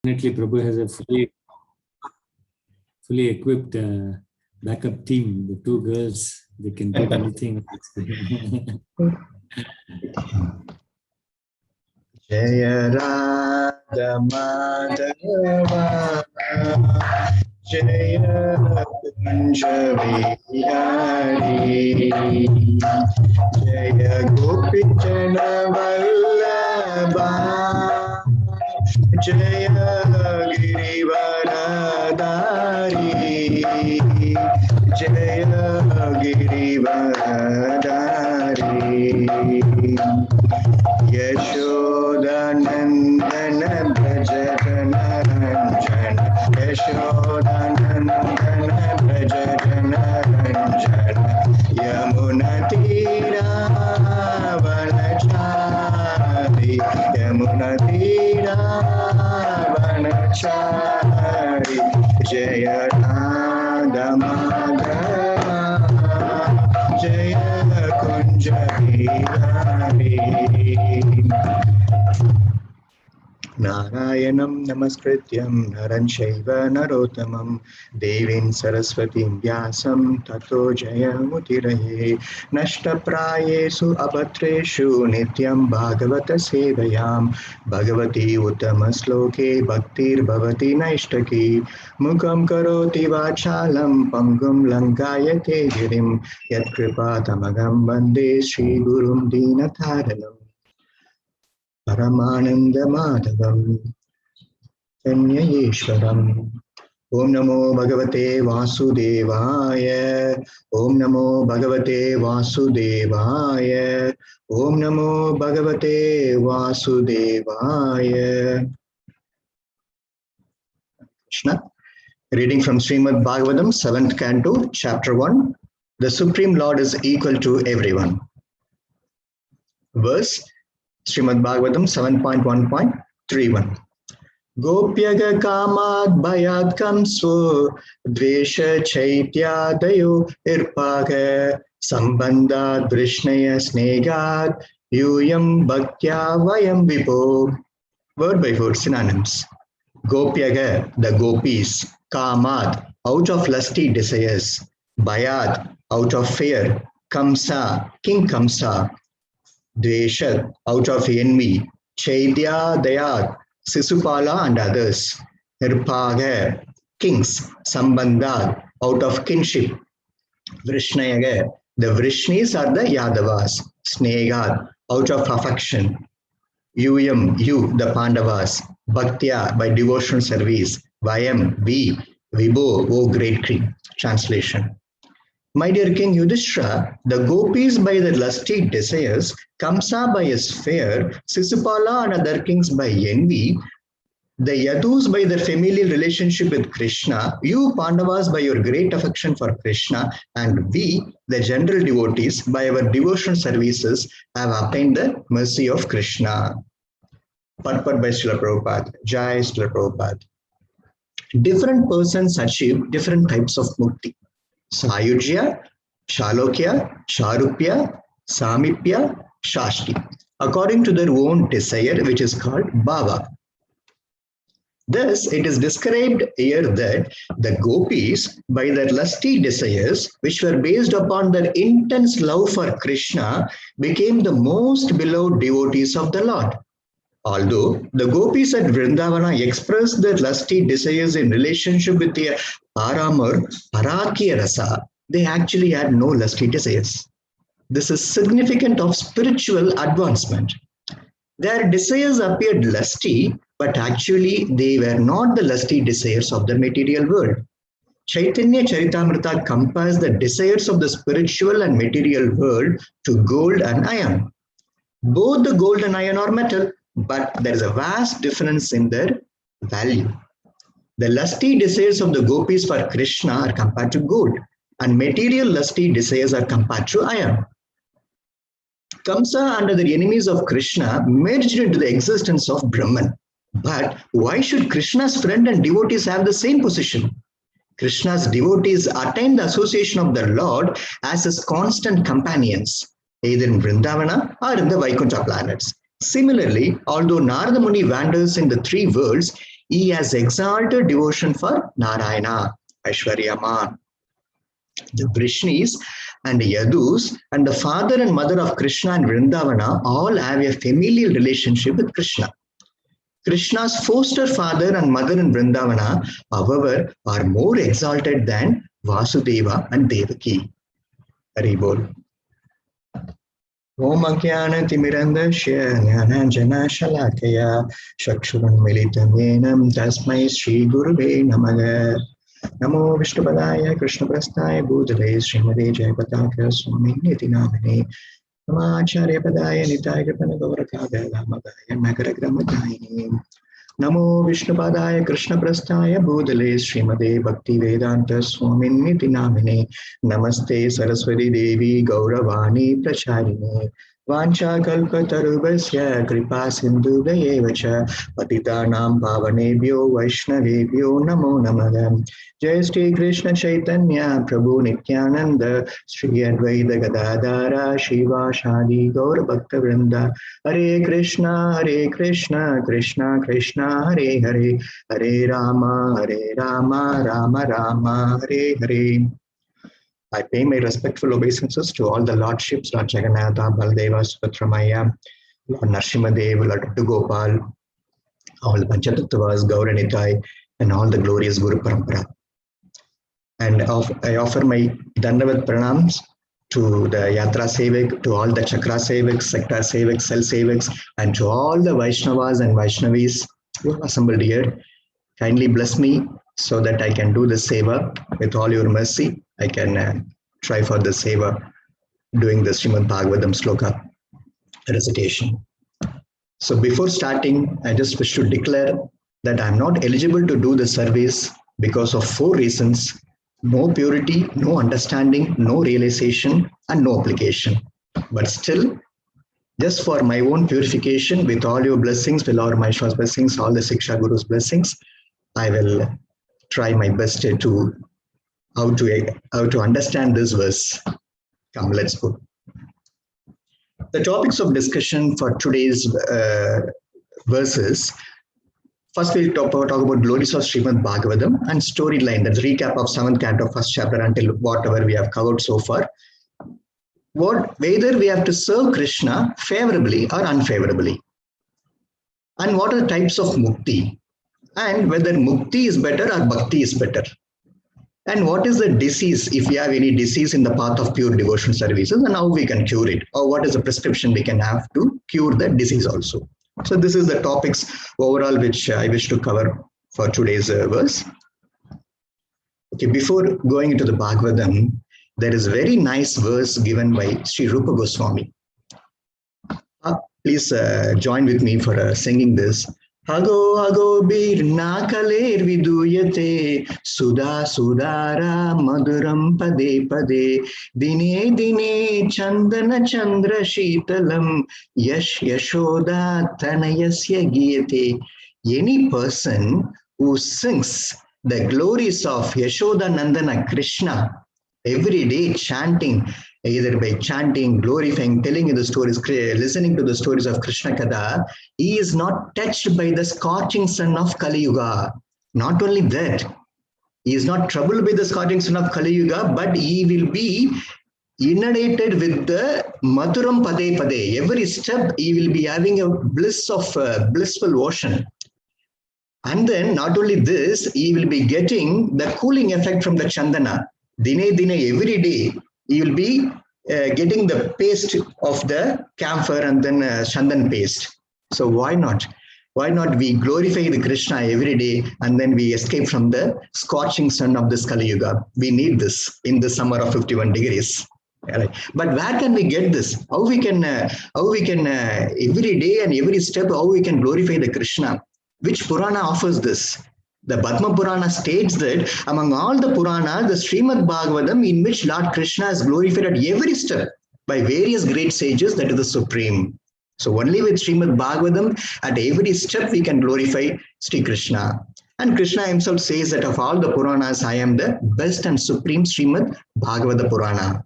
Definitely, Prabhu has a fully equipped backup team. The two girls, they can put anything. Jaya Radha Madhava Jaya Kunja Vihari Jaya Gopi Jana Vallabha Jaya Girivaradari Jaya Girivaradari Yashodanandana Braja Jana Ranjana Yashodanandana Braja Jana Ranjana Yamuna Tira Vanachari Yamuna Tira Vanachari Jaya Radha Madhava Jaya Kunja Vihari Narayanam Namaskrityam Naran Shaiva Narottamam Devin Saraswatim Vyasam Tato Jayamutiraye Nashtaprayesu Apatreshu Nityam Bhagavata Sevayam Bhagavati Uttamasloke Bhaktir Bhavati Naishtaki Mukam Karoti Vachalam Pangum Lankayate Girim Yat Kripatamagam Bande Sri Gurum Dinatharanam Paramananda Madhavam Kanyayeshwaram Om Namo Bhagavate Vasudevaya Om Namo Bhagavate Vasudevaya Om Namo Bhagavate Vasudevaya Krishna. Reading from Srimad Bhagavatam, 7th Canto, Chapter 1. The Supreme Lord is equal to everyone. Verse Srimad Bhagavatam 7.1.31 Gopyaga kamad bhayad kamsvo dvesha chaityadayo irpaga sambandhat vrishnaya snegad yuyam bhaktya vayam vipo. Word by word synonyms. Gopyaga, the gopis, kamad, out of lusty desires, bhayad, out of fear, kamsa, King Kamsa, Dvesha, out of envy, Chaitya Dayat, Sisupala and others, Nirpaga, kings, Sambandha, out of kinship, Vrishnayaga, the Vrishnis are the Yadavas, Sneha, out of affection, Yuyam, you, the Pandavas, Bhaktya, by devotional service, Vayam, we, Vibho, O great king. Translation. My dear King Yudhishthira, the gopis by their lusty desires, Kamsa by his fear, Sisupala and other kings by envy, the Yadus by their familial relationship with Krishna, you Pandavas by your great affection for Krishna, and we, the general devotees, by our devotional services, have obtained the mercy of Krishna. Purport by Srila Prabhupada. Jai Srila Prabhupada. Different persons achieve different types of mukti. Sayujya, Shalokya, Sharupya, Samipya, Shashti, according to their own desire, which is called bhava. Thus, it is described here that the gopis, by their lusty desires, which were based upon their intense love for Krishna, became the most beloved devotees of the Lord. Although the gopis at Vrindavana expressed their lusty desires in relationship with the Paramur, Parakya Rasa, they actually had no lusty desires. This is significant of spiritual advancement. Their desires appeared lusty, but actually they were not the lusty desires of the material world. Chaitanya Charitamrita compares the desires of the spiritual and material world to gold and iron. Both the gold and iron are metal, but there is a vast difference in their value. The lusty desires of the gopis for Krishna are compared to gold, and material lusty desires are compared to iron. Kamsa and the enemies of Krishna merged into the existence of Brahman. But why should Krishna's friend and devotees have the same position? Krishna's devotees attain the association of the Lord as his constant companions, either in Vrindavana or in the Vaikuntha planets. Similarly, although Narada Muni wanders in the three worlds, he has exalted devotion for Narayana, Aishwaryaman. The Vrishnis and the Yadus and the father and mother of Krishna and Vrindavana all have a familial relationship with Krishna. Krishna's foster father and mother in Vrindavana, however, are more exalted than Vasudeva and Devaki. Haribol. Om Agyana Timirandasya Jnananjana Shalakaya Chakshurun Militam Yenam Tasmai Shri Guruve Namaha. Namo Vishnupadaya Krishna Prasthaya Bhutale Srimade Jayapataka Swami Niti Namane Namacharya Padaya Nitaya Kripana Gaurakada Lamadaya Nagaragramadayini Namo Vishnupadaya Krishna Prasthaya Bhutale Srimade Bhakti Vedanta Swami Niti Namane Namaste Saraswati Devi Gauravani Pracharini Vancha Kalpatarubhasya Kripa Sindhu Gayevacha Patitanam Pavanebhyo Vaishnavebhyo Namo Namaha. Jai Shri Krishna Chaitanya Prabhu Nityananda Shri Advaita Gadadhara Shiva Shadi Gaur Bhakta Vrinda Hare Krishna Krishna Krishna Hare Hare Hare Rama Rama Rama Hare Hare. I pay my respectful obeisances to all the lordships, Lord Jagannatha, Baldeva, Subhadramaya, Lord Narasimhadev, Lord Gopal, all the Panchatattavas, Gauranitai, and all the glorious Guru Parampara. And I offer my Dandavat Pranams to the Yatra Sevak, to all the Chakra Sevaks, Sector Sevaks, Cell Sevaks, and to all the Vaishnavas and Vaishnavis who are assembled here. Kindly bless me so that I can do the Seva with all your mercy. I can try for the Seva doing the Srimad Bhagavatam Sloka recitation. So before starting, I just wish to declare that I'm not eligible to do the service because of 4 reasons: no purity, no understanding, no realization, and no application. But still, just for my own purification, with all your blessings, with all my Shwas blessings, all the Siksha Guru's blessings, I will try my best to how to understand this verse. Come, let's go. The topics of discussion for today's verses. First, we'll talk about glories of Srimad Bhagavatam and storyline. That's a recap of 7th canto, 1st chapter until whatever we have covered so far. Whether we have to serve Krishna favorably or unfavorably. And what are the types of mukti? And whether mukti is better or bhakti is better. And what is the disease, if we have any disease in the path of pure devotion services, and how we can cure it, or what is the prescription we can have to cure that disease also. So this is the topics overall which I wish to cover for today's verse. Okay, before going into the Bhagavatam, there is a very nice verse given by Sri Rupa Goswami. Please join with me for singing this. Hago bir nakaler viduyate Sudha Sudara Maduram Pade Pade Dine Dine Chandana Chandra Shitalam Yash Yashoda Tanayasya Giyate. Any person who sings the glories of Yashoda Nandana Krishna every day, chanting, either by chanting, glorifying, telling you the stories, listening to the stories of Krishna Kada, he is not touched by the scorching sun of Kali Yuga. Not only that, he is not troubled by the scorching sun of Kali Yuga, but he will be inundated with the Madhuram Pade Pade. Every step, he will be having a bliss of blissful ocean. And then, not only this, he will be getting the cooling effect from the Chandana. Dine Dine, every day, you will be getting the paste of the camphor and then Chandan paste. So why not? Why not we glorify the Krishna every day and then we escape from the scorching sun of this Kali Yuga? We need this in the summer of 51 degrees. Right. But where can we get this? How we can every day and every step, how we can glorify the Krishna? Which Purana offers this? The Padma Purana states that among all the Puranas, the Srimad Bhagavatam, in which Lord Krishna is glorified at every step by various great sages, that is the supreme. So only with Srimad Bhagavatam, at every step we can glorify Sri Krishna. And Krishna himself says that of all the Puranas, I am the best and supreme Srimad Bhagavata Purana.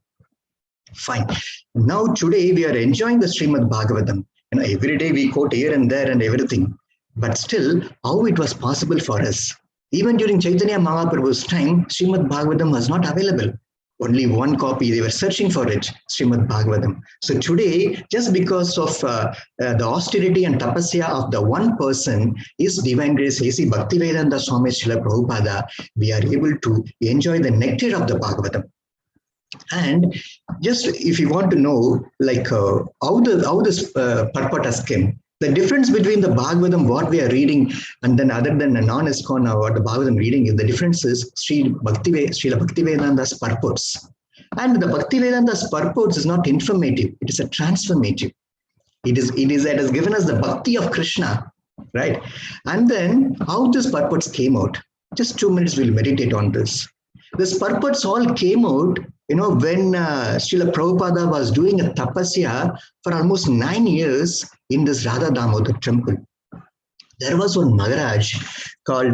Fine. Now today we are enjoying the Srimad Bhagavatam. Every day we quote here and there and everything. But still, how it was possible for us? Even during Chaitanya Mahaprabhu's time, Srimad Bhagavatam was not available. Only one copy, they were searching for it, Srimad Bhagavatam. So today, just because of the austerity and tapasya of the one person is Divine Grace A.C. Bhaktivedanta Swami Srila Prabhupada, we are able to enjoy the nectar of the Bhagavatam. And just if you want to know like how this purport has come, the difference between the Bhagavatam, what we are reading, and then other than a non-ISKCON or what the Bhagavatam reading is, the difference is Srila Bhaktivedanta's purports. And the Bhaktivedanta's purports is not informative, it is a transformative. It has given us the bhakti of Krishna, right? And then how these purports came out. Just 2 minutes we'll meditate on this. These purports all came out, when Srila Prabhupada was doing a tapasya for almost 9 years in this Radha Damodar temple. There was one Maharaj called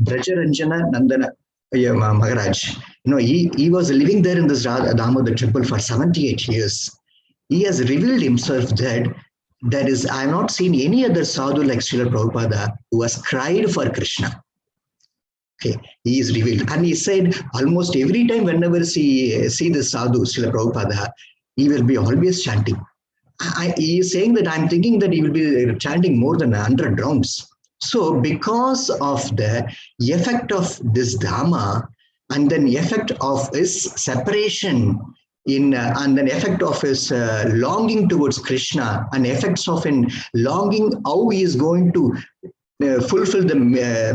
Brajaranjana Nandana Maharaj. He was living there in this Radha Damodar temple for 78 years. He has revealed himself that I have not seen any other sadhu like Srila Prabhupada who has cried for Krishna. Okay, he is revealed. And he said almost every time whenever he see the sadhu, Srila Prabhupada, he will be always chanting. He is saying that I'm thinking that he will be chanting more than 100 rounds. So because of the effect of this Dhamma and then effect of his separation and then effect of his longing towards Krishna and effects of in longing how he is going to fulfill the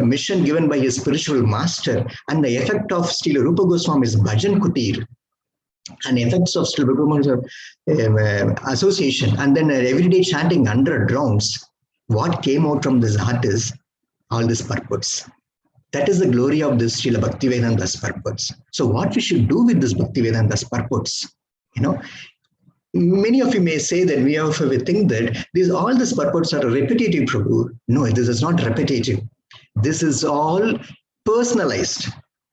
mission given by his spiritual master and the effect of Srila Rupa Goswami's Bhajan Kutir and effects of Srila Rupa Goswami's association and then everyday chanting 100 rounds, what came out from this heart is all these purports. That is the glory of this Srila Bhaktivedanta's purports. So what we should do with this Bhaktivedanta's purports? Many of you may say that we think that all these purports are repetitive, Prabhu. No, this is not repetitive. This is all personalized.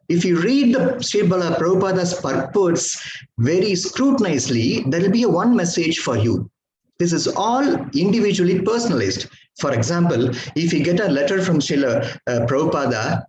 If you read the Srila Prabhupada's purports very scrutinizedly, there will be one message for you. This is all individually personalized. For example, if you get a letter from Srila Prabhupada,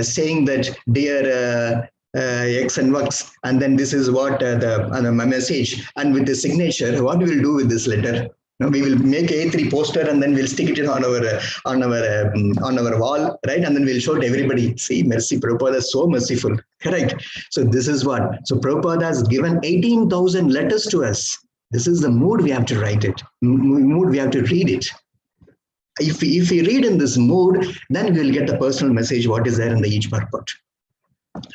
saying that, dear X and Y, and then this is what the message, and with the signature, what we will do with this letter? We will make a A3 poster and then we'll stick it on our wall, right? And then we'll show to everybody, see, mercy, Prabhupada is so merciful, correct? So this is what. So Prabhupada has given 18,000 letters to us. This is the mood we have to write it. Mood we have to read it. If we read in this mood, then we will get the personal message what is there in the each purport.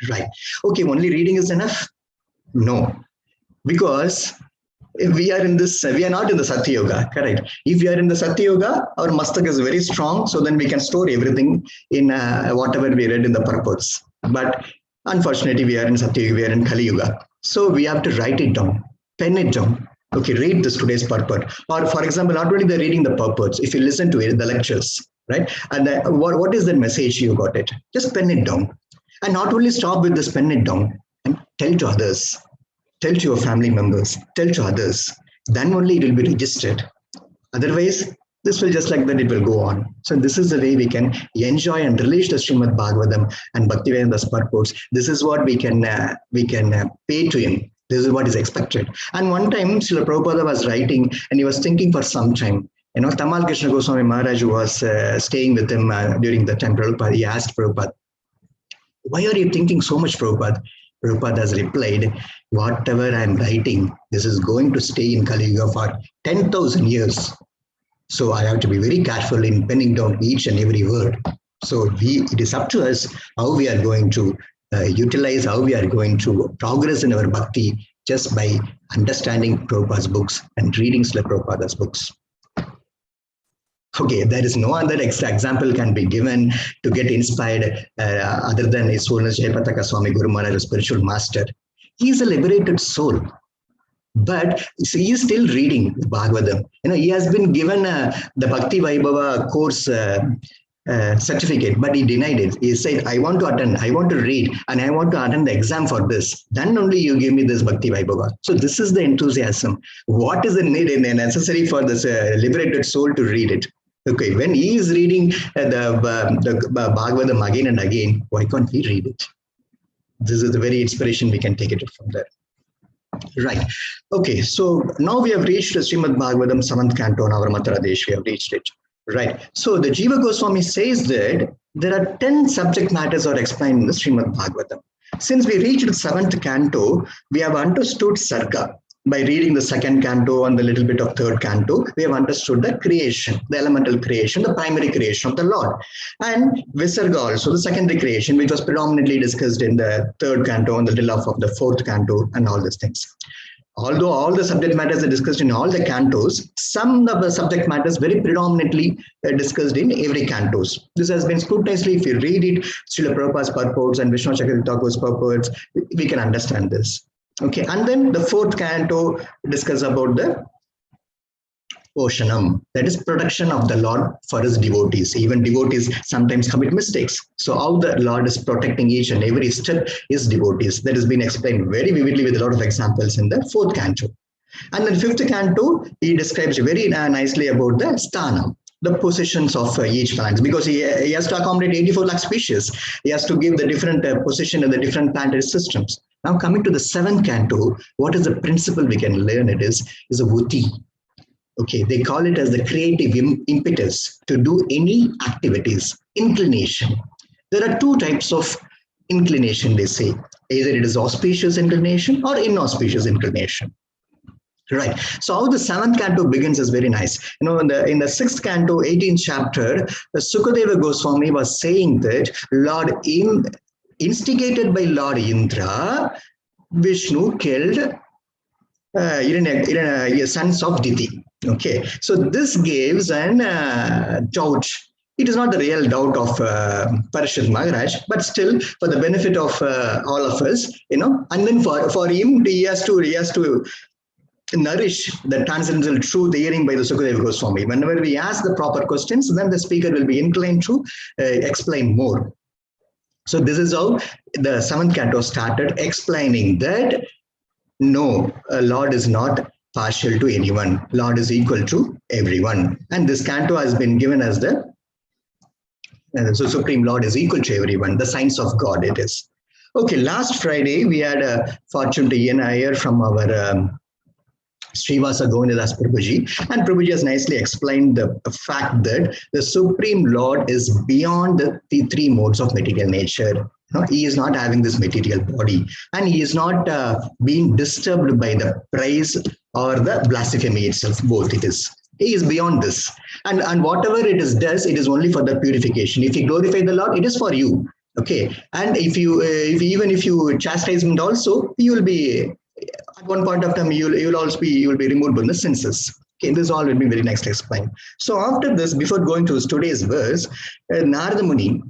Right. Okay, only reading is enough? No. Because if we are not in the Satya Yoga, correct? If we are in the Satya Yoga, our mastak is very strong, so then we can store everything in whatever we read in the purports. But unfortunately, we are in Satya Yoga, we are in Kali Yoga. So we have to write it down, pen it down. Okay, read this today's purport. Or for example, not only the reading the purports, if you listen to it, the lectures, right? And what is the message you got it? Just pen it down. And not only stop with this, pen it down and tell to others, tell to your family members, tell to others. Then only it will be registered. Otherwise, this will just like that, it will go on. So this is the way we can enjoy and relish the Srimad Bhagavatam and Bhaktivedanta's purports. This is what we can pay to him. This is what is expected. And one time, Srila Prabhupada was writing and he was thinking for some time. Tamal Krishna Goswami Maharaj was staying with him during the time Prabhupada. He asked Prabhupada, why are you thinking so much, Prabhupada? Prabhupada has replied, whatever I am writing, this is going to stay in Kali Yuga for 10,000 years. So I have to be very careful in penning down each and every word. So it is up to us how we are going to utilize, how we are going to progress in our bhakti just by understanding Prabhupada's books and reading Srila Prabhupada's books. Okay, there is no other example can be given to get inspired other than His Holiness Jayapataka Swami Guru Maharaj, a spiritual master. He is a liberated soul, but he is still reading the Bhagavatam. He has been given the Bhakti Vaibhava course certificate, but he denied it. He said, I want to attend, I want to read, and I want to attend the exam for this. Then only you give me this Bhakti Vaibhava. So this is the enthusiasm. What is the need and necessary for this liberated soul to read it? Okay, when he is reading the Bhagavatam again and again, why can't we read it? This is the very inspiration we can take it from there. Right. Okay, so now we have reached Srimad Bhagavatam 7th canto, Navaratna Desh, we have reached it. Right. So the Jiva Goswami says that there are 10 subject matters are explained in the Srimad Bhagavatam. Since we reached the 7th canto, we have understood Sarga. By reading the 2nd canto and the little bit of 3rd canto, we have understood the creation, the elemental creation, the primary creation of the Lord. And Visarga also, the secondary creation, which was predominantly discussed in the 3rd canto and the little of the 4th canto and all these things. Although all the subject matters are discussed in all the cantos, some of the subject matters very predominantly discussed in every cantos. This has been scrutinizedly, if you read it, Srila Prabhupada's purports and Vishnu Chakravarti Thakur's purports, we can understand this. Okay, and then the 4th canto discusses about the Oshanam, that is protection of the Lord for his devotees. Even devotees sometimes commit mistakes. So how the Lord is protecting each and every step his devotees. That has been explained very vividly with a lot of examples in the 4th canto. And then 5th canto, he describes very nicely about the Sthanam, the positions of each plant, because he has to accommodate 84 lakh species. He has to give the different position in the different planetary systems. Now coming to the 7th canto, what is the principle we can learn? It is a Vuti. Okay, they call it as the creative impetus to do any activities, inclination. There are 2 types of inclination, they say. Either it is auspicious inclination or inauspicious inclination. Right. So how the 7th canto begins is very nice. You know, in the 6th canto, 18th chapter, Sukadeva Goswami was saying that instigated by Lord Indra, Vishnu killed sons of Diti. Okay, so this gives an doubt. It is not the real doubt of Parashit Maharaj, but still for the benefit of all of us, you know. And then for him, he has to nourish the transcendental truth hearing by the Sukadeva Goswami. Whenever we ask the proper questions, then the speaker will be inclined to explain more. So this is how the 7th canto started, explaining that no, Lord is not partial to anyone. Lord is equal to everyone. And this canto has been given as the so Supreme Lord is equal to everyone, the signs of God it is. Okay, last Friday we had a fortune to hear from our Srivasa Govindadas Prabhuji, and Prabhuji has nicely explained the fact that the Supreme Lord is beyond the 3 modes of material nature. No, he is not having this material body, and he is not being disturbed by the praise or the blasphemy itself. Both it is. He is beyond this, and whatever it is does, it is only for the purification. If you glorify the Lord, it is for you. Okay, and if you chastise him also, you will be at one point of time you will be removed from the senses. Okay, this all will be very nicely explained. So after this, before going to today's verse, Narada Muni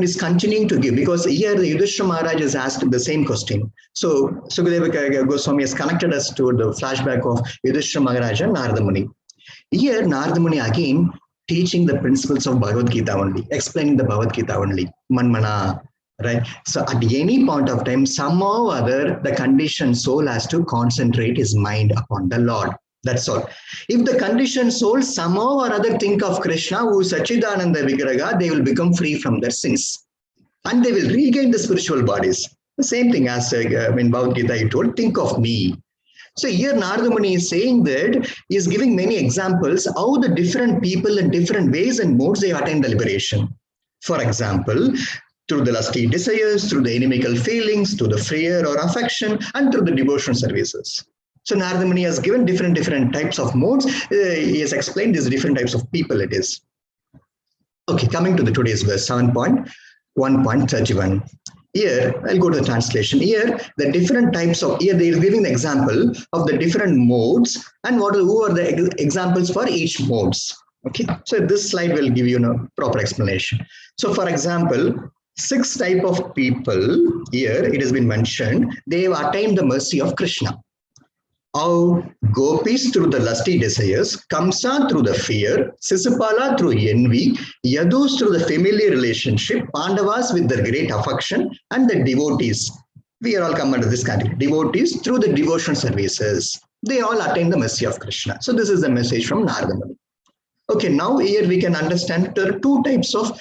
is continuing to give, because here the Yudhishthira Maharaj has asked the same question. So Sukadeva Goswami has connected us to the flashback of Yudhishthira Maharaj and Narada Muni. Here Narada Muni again teaching the principles of Bhagavad Gita only, explaining the Bhagavad Gita only, Manmana. Right. So at any point of time, somehow or other, the conditioned soul has to concentrate his mind upon the Lord. That's all. If the conditioned soul somehow or other think of Krishna, who is Sachidananda Vigraha, they will become free from their sins. And they will regain the spiritual bodies. The same thing as in Bhagavad Gita, he told, think of me. So here Narada Muni is saying that he is giving many examples how the different people in different ways and modes they attain the liberation. For example, through the lusty desires, through the inimical feelings, through the fear or affection, and through the devotional services. So Narada Muni has given different types of modes. He has explained these different types of people it is. Okay, coming to the today's verse, 7.1.31. Here, I'll go to the translation. Here, the different types of, here they are giving the example of the different modes and who are the examples for each modes. Okay, so this slide will give you a proper explanation. So for example, 6 type of people here, it has been mentioned, they have attained the mercy of Krishna. How Gopis through the lusty desires, Kamsa through the fear, Sisupala through envy, Yadus through the familiar relationship, Pandavas with their great affection, and the devotees. We are all come under this category. Devotees through the devotional services. They all attain the mercy of Krishna. So this is the message from Narada Muni. Okay, now here we can understand there are two types of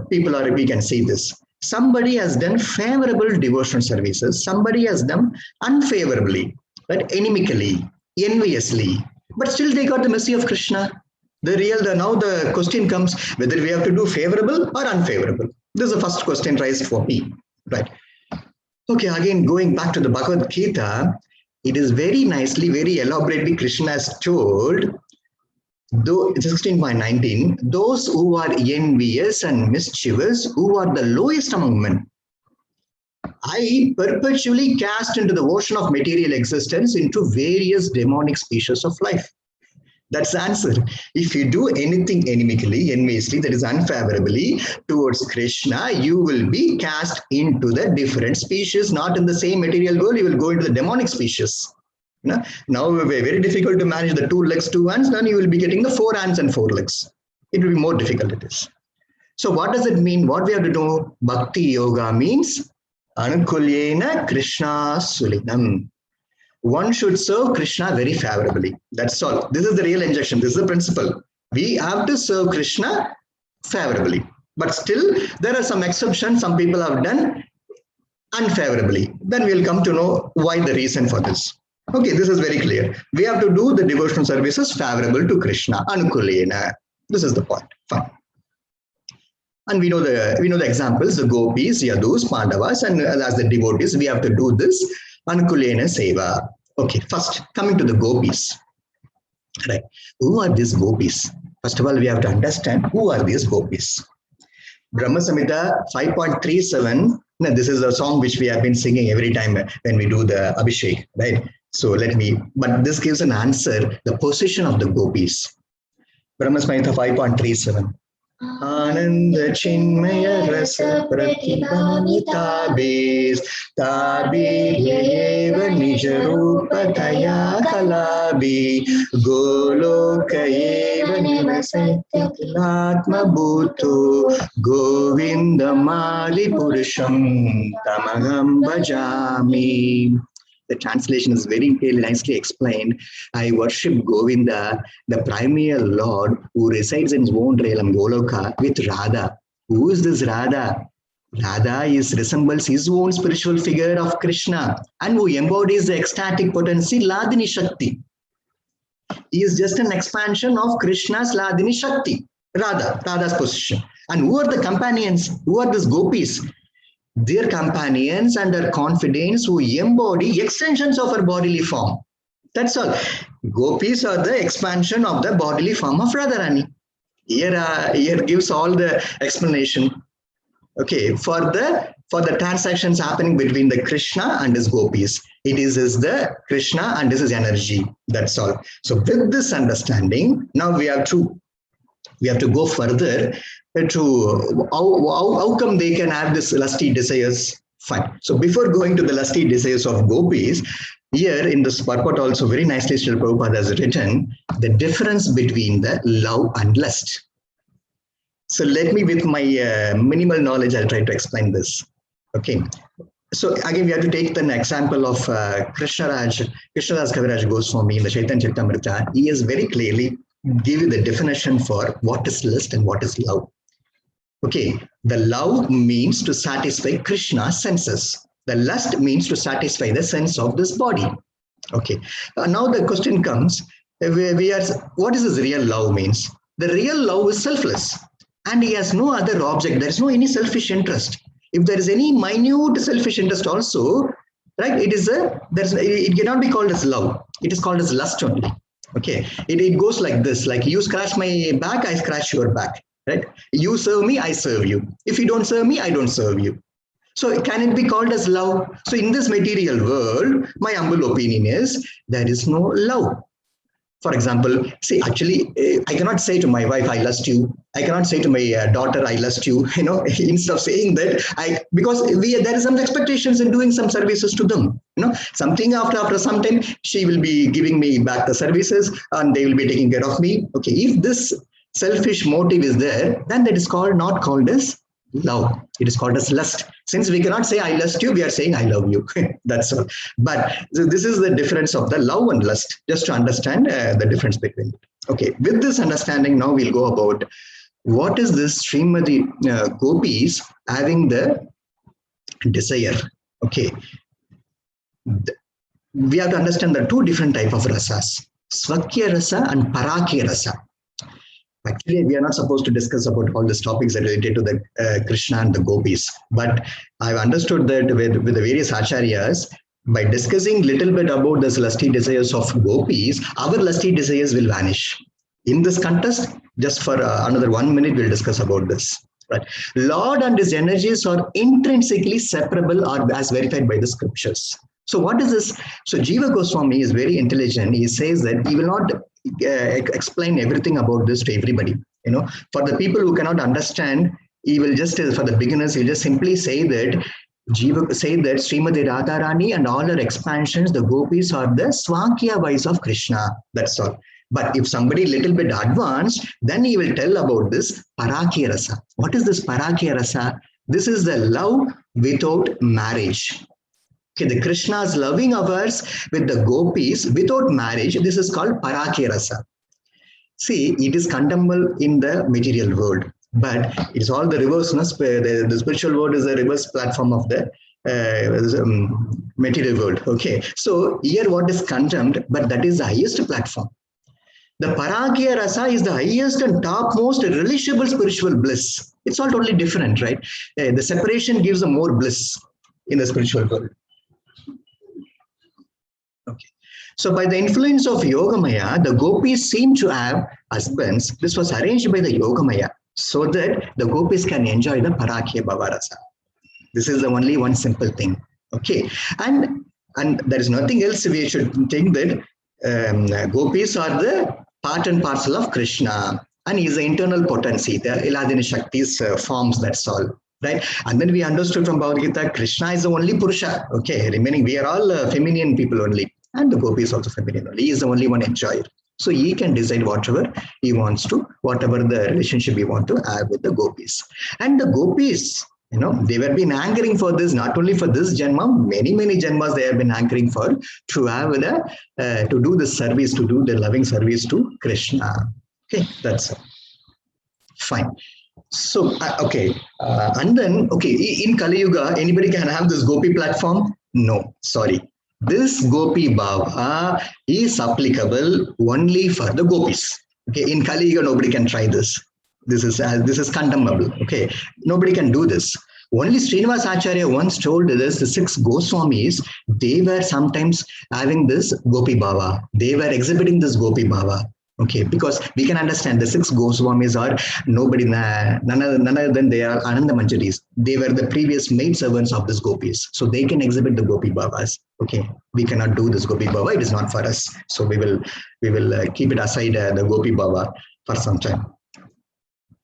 people, or we can say this. Somebody has done favorable devotional services, somebody has done unfavorably, right? Inimically, enviously, but still they got the mercy of Krishna. Now the question comes whether we have to do favorable or unfavorable. This is the first question raised for me, right? Okay, again, going back to the Bhagavad Gita, it is very nicely, very elaborately, Krishna has told, though 16.19, those who are envious and mischievous, who are the lowest among men, I perpetually cast into the ocean of material existence into various demonic species of life. That's the answer. If you do anything inimically, enviously, that is unfavorably towards Krishna, you will be cast into the different species, not in the same material world, you will go into the demonic species. Now, very difficult to manage the 2 legs, 2 hands, then you will be getting the 4 hands and 4 legs. It will be more difficult it is. So what does it mean? What we have to do? Bhakti yoga means Anukulyena Krishna Sulinam. One should serve Krishna very favorably. That's all. This is the real injunction. This is the principle. We have to serve Krishna favorably. But still, there are some exceptions. Some people have done unfavorably. Then we'll come to know why the reason for this. Okay, this is very clear. We have to do the devotional services favorable to Krishna. Anukulyena. This is the point. Fine. And we know the examples, the gopis, yadus, pandavas, and as the devotees, we have to do this Anukulyena Seva. Okay, first, coming to the gopis. Right. Who are these gopis? First of all, we have to understand who are these gopis. Brahma Samhita 5.37. Now, this is a song which we have been singing every time when we do the Abhishek, right? So but this gives an answer, the position of the gopis. Brahma Samhita 5.37. Ananda Chinmaya Rasa Pratibhamitabes Tabireva Nijarupataya Kalabi Golokayeva Nivasatyatma Bhuto Govindamali Purusham Tamagam Bhajami. The translation is very nicely explained. I worship Govinda, the primary Lord who resides in his own realm, Goloka, with Radha. Who is this Radha? Radha resembles his own spiritual figure of Krishna and who embodies the ecstatic potency, Ladini Shakti. He is just an expansion of Krishna's Ladini Shakti, Radha's position. And who are the companions? Who are these gopis? Their companions and their confidants who embody extensions of her bodily form. That's all. Gopis are the expansion of the bodily form of Radharani. Here gives all the explanation. Okay, for the transactions happening between the Krishna and his gopis. It is the Krishna and this is energy. That's all. So with this understanding, now we have to go further to how come they can have this lusty desires. Fine. So before going to the lusty desires of gopis, here in this purport also very nicely Srila Prabhupada has written the difference between the love and lust. So let me, with my minimal knowledge, I'll try to explain this. Okay. So again, we have to take an example of Krishnadas Kaviraj Goswami in the Chaitanya Charitamrita. He has very clearly give you the definition for what is lust and what is love. Okay, the love means to satisfy Krishna's senses. The lust means to satisfy the sense of this body. Okay, now the question comes, what is this real love means? The real love is selfless and he has no other object. There is no any selfish interest. If there is any minute selfish interest also, right, it cannot be called as love. It is called as lust only. Okay, it goes like this, like you scratch my back, I scratch your back, right? You serve me, I serve you. If you don't serve me, I don't serve you. So can it be called as love? So in this material world, my humble opinion is there is no love. For example, see, actually, I cannot say to my wife, I lust you. I cannot say to my daughter, I lust you, instead of saying that, because there is some expectations in doing some services to them. Something after some time, she will be giving me back the services and they will be taking care of me. Okay, if this selfish motive is there, then that is not called as love. It is called as lust. Since we cannot say I lust you, we are saying I love you. That's all. But this is the difference of the love and lust, just to understand the difference between it. Okay, with this understanding, now we'll go about what is this Srimati Gopis having the desire. Okay, we have to understand the two different type of rasas, Swakya rasa and Parakya rasa. Actually, we are not supposed to discuss about all these topics related to the Krishna and the gopis. But I've understood that with the various acharyas, by discussing little bit about the lusty desires of gopis, our lusty desires will vanish. In this contest, just for another 1 minute, we'll discuss about this. Right? Lord and his energies are intrinsically separable or as verified by the scriptures. So what is this? So Jiva Goswami is very intelligent. He says that he will not explain everything about this to everybody. You know, for the people who cannot understand, he will just, for the beginners, he'll just simply say that Srimati Radharani and all her expansions, the gopis are the Swakya wives of Krishna. That's all. But if somebody little bit advanced, then he will tell about this Parakya rasa. What is this Parakya rasa? This is the love without marriage. Okay, the Krishna's loving affairs with the gopis without marriage, this is called Parakya rasa. See, it is condemnable in the material world, but it's all the reverse. The spiritual world is the reverse platform of the material world. Okay, so here what is condemned, but that is the highest platform. The Parakya rasa is the highest and topmost relishable spiritual bliss. It's all totally different, right? The separation gives a more bliss in the spiritual world. Okay. So by the influence of Yogamaya, the gopis seem to have husbands. This was arranged by the Yogamaya so that the gopis can enjoy the Parakya Bhavarasa. This is the only one simple thing. Okay. And there is nothing else we should think that gopis are the part and parcel of Krishna. And he is the internal potency, the Iladini Shakti's forms, that's all. Right, and then we understood from Bhagavad Gita, Krishna is the only Purusha. Okay, remaining we are all feminine people only, and the gopi is also feminine only. He is the only one enjoyer, so he can decide whatever he wants to, whatever the relationship he want to have with the gopis. And the gopis, you know, they were been hankering for this, not only for this janma, many janmas they have been hankering for to have the to do the service, to do the loving service to Krishna. Okay, that's fine. So, okay. And then, okay, in Kali Yuga, anybody can have this Gopi platform? No, sorry. This Gopi Bhava is applicable only for the Gopis. Okay, in Kali Yuga, nobody can try this. This is condemnable. Okay, nobody can do this. Only Srinivas Acharya once told this, the 6 Goswamis, they were sometimes having this Gopi Bhava. They were exhibiting this Gopi Bhava. Okay, because we can understand the 6 Goswamis are nobody, none other than they are Ananda Manjaris. They were the previous maid servants of this gopis. So they can exhibit the Gopi Bhavas. Okay, we cannot do this Gopi Bhava. It is not for us. So we will keep it aside, the Gopi Bhava for some time.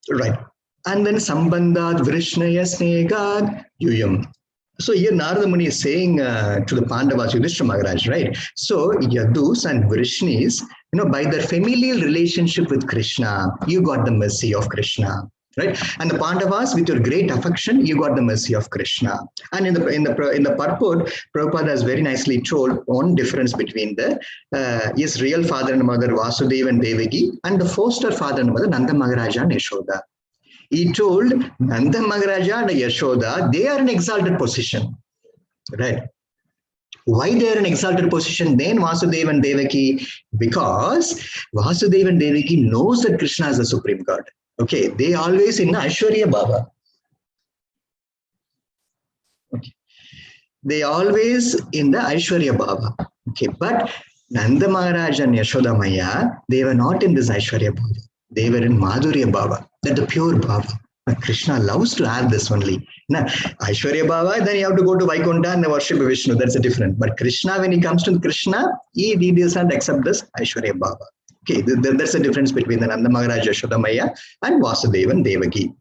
Right. And then Sambandhat Vrishnaya Snegad Yuyam. So here Narada Muni is saying to the Pandavas, Yudhishthira Maharaj, right? So Yadus and Vrishnis, you know, by their familial relationship with Krishna, you got the mercy of Krishna, right? And the Pandavas, with your great affection, you got the mercy of Krishna. And in the purport, Prabhupada has very nicely told one difference between the his real father and mother Vasudeva and Devaki and the foster father and mother Nanda Maharaja and Yashoda. He told Nanda Maharaja and Yashoda, they are in exalted position, right? Why they are in exalted position than Vasudeva and Devaki? Because Vasudeva and Devaki knows that Krishna is the supreme God. Okay, they always in Aishwarya Bhava. Okay, they always in the Aishwarya Bhava. Okay, but Nanda Maharaj and Yashoda Maya, they were not in this Aishwarya Bhava. They were in Madhurya Bhava, that the pure Bhava. But Krishna loves to have this only. Now, Aishwarya Bhava, then you have to go to Vaikuntha and worship Vishnu. That's a different. But Krishna, when he comes to Krishna, he does not accept this Aishwarya Bhava. Okay, that's the difference between the Nanda Maharaj, Yashoda Maya and Vasudeva and Devaki.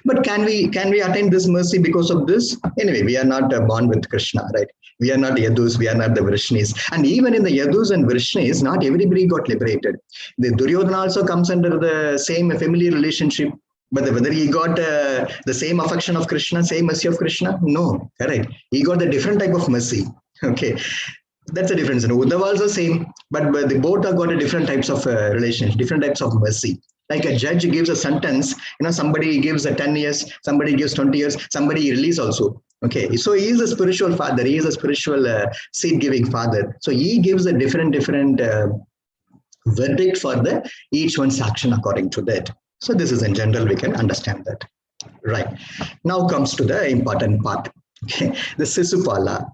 But can we attain this mercy because of this? Anyway, we are not born with Krishna, right? We are not Yadus, we are not the Vrishnis. And even in the Yadus and Vrishnis, not everybody got liberated. The Duryodhana also comes under the same familiar relationship. But whether he got the same affection of Krishna, same mercy of Krishna? No, correct. He got a different type of mercy. Okay. That's the difference. And Uddhava also same, but they both have got a different types of relations, different types of mercy. Like a judge gives a sentence, somebody gives a 10 years, somebody gives 20 years, somebody release also. Okay, so he is a spiritual father. He is a spiritual seed-giving father. So he gives a different verdict for the each one's action according to that. So this is in general, we can understand that. Right. Now comes to the important part. Okay. The Sisupala,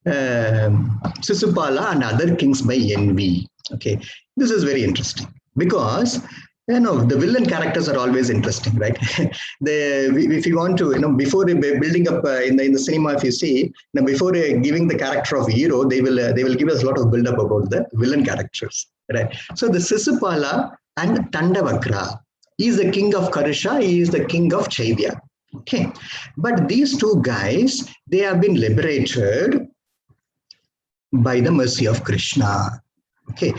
Sisupala and other kings by envy. Okay. This is very interesting because the villain characters are always interesting, right? If you want to, before building up in the cinema, if you see, before giving the character of hero, they will give us a lot of build up about the villain characters, right? So the Sisupala and Tandavakra, he is the king of Karusha, he is the king of Chaivya. Okay, but these two guys, they have been liberated by the mercy of Krishna. Okay,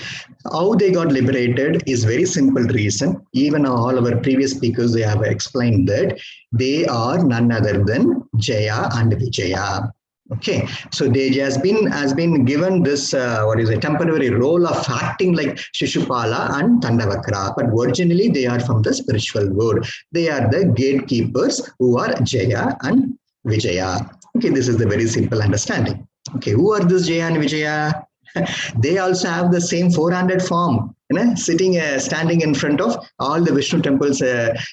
how they got liberated is very simple reason. Even all our previous speakers, they have explained that they are none other than Jaya and Vijaya. Okay, so they has been given this temporary role of acting like Shishupala and Tandavakra, but originally they are from the spiritual world. They are the gatekeepers who are Jaya and Vijaya. Okay, this is the very simple understanding. Okay, who are this Jaya and Vijaya? They also have the same 400 form, standing in front of all the Vishnu temples.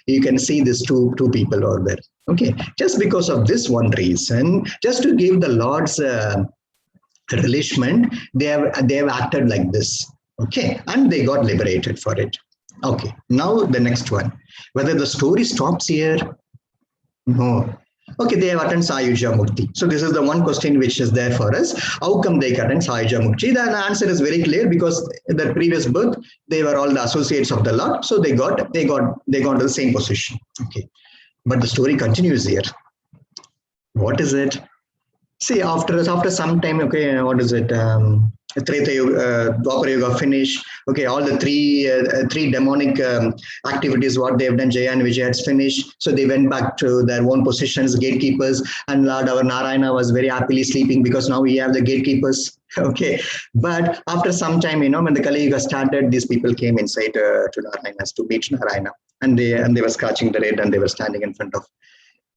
You can see these two people over there. Okay, just because of this one reason, just to give the Lord's relishment, they have acted like this. Okay, and they got liberated for it. Okay, now the next one. Whether the story stops here? No. Okay, they have attained Sayuja Mukti. So this is the one question which is there for us. How come they attained Sayuja Mukti? The answer is very clear because the previous birth, they were all the associates of the Lord. So they got to the same position. Okay. But the story continues here. What is it? See, after some time, okay, what is it? Treta Yuga, Dwapara Yuga finished. Okay, all the three demonic activities, what they have done, Jaya and Vijaya has finished. So they went back to their own positions, gatekeepers. And Lord, our Narayana was very happily sleeping because now we have the gatekeepers. Okay, but after some time, when the Kali Yuga started, these people came inside to Narayana to meet Narayana, and they were scratching the head and they were standing in front of.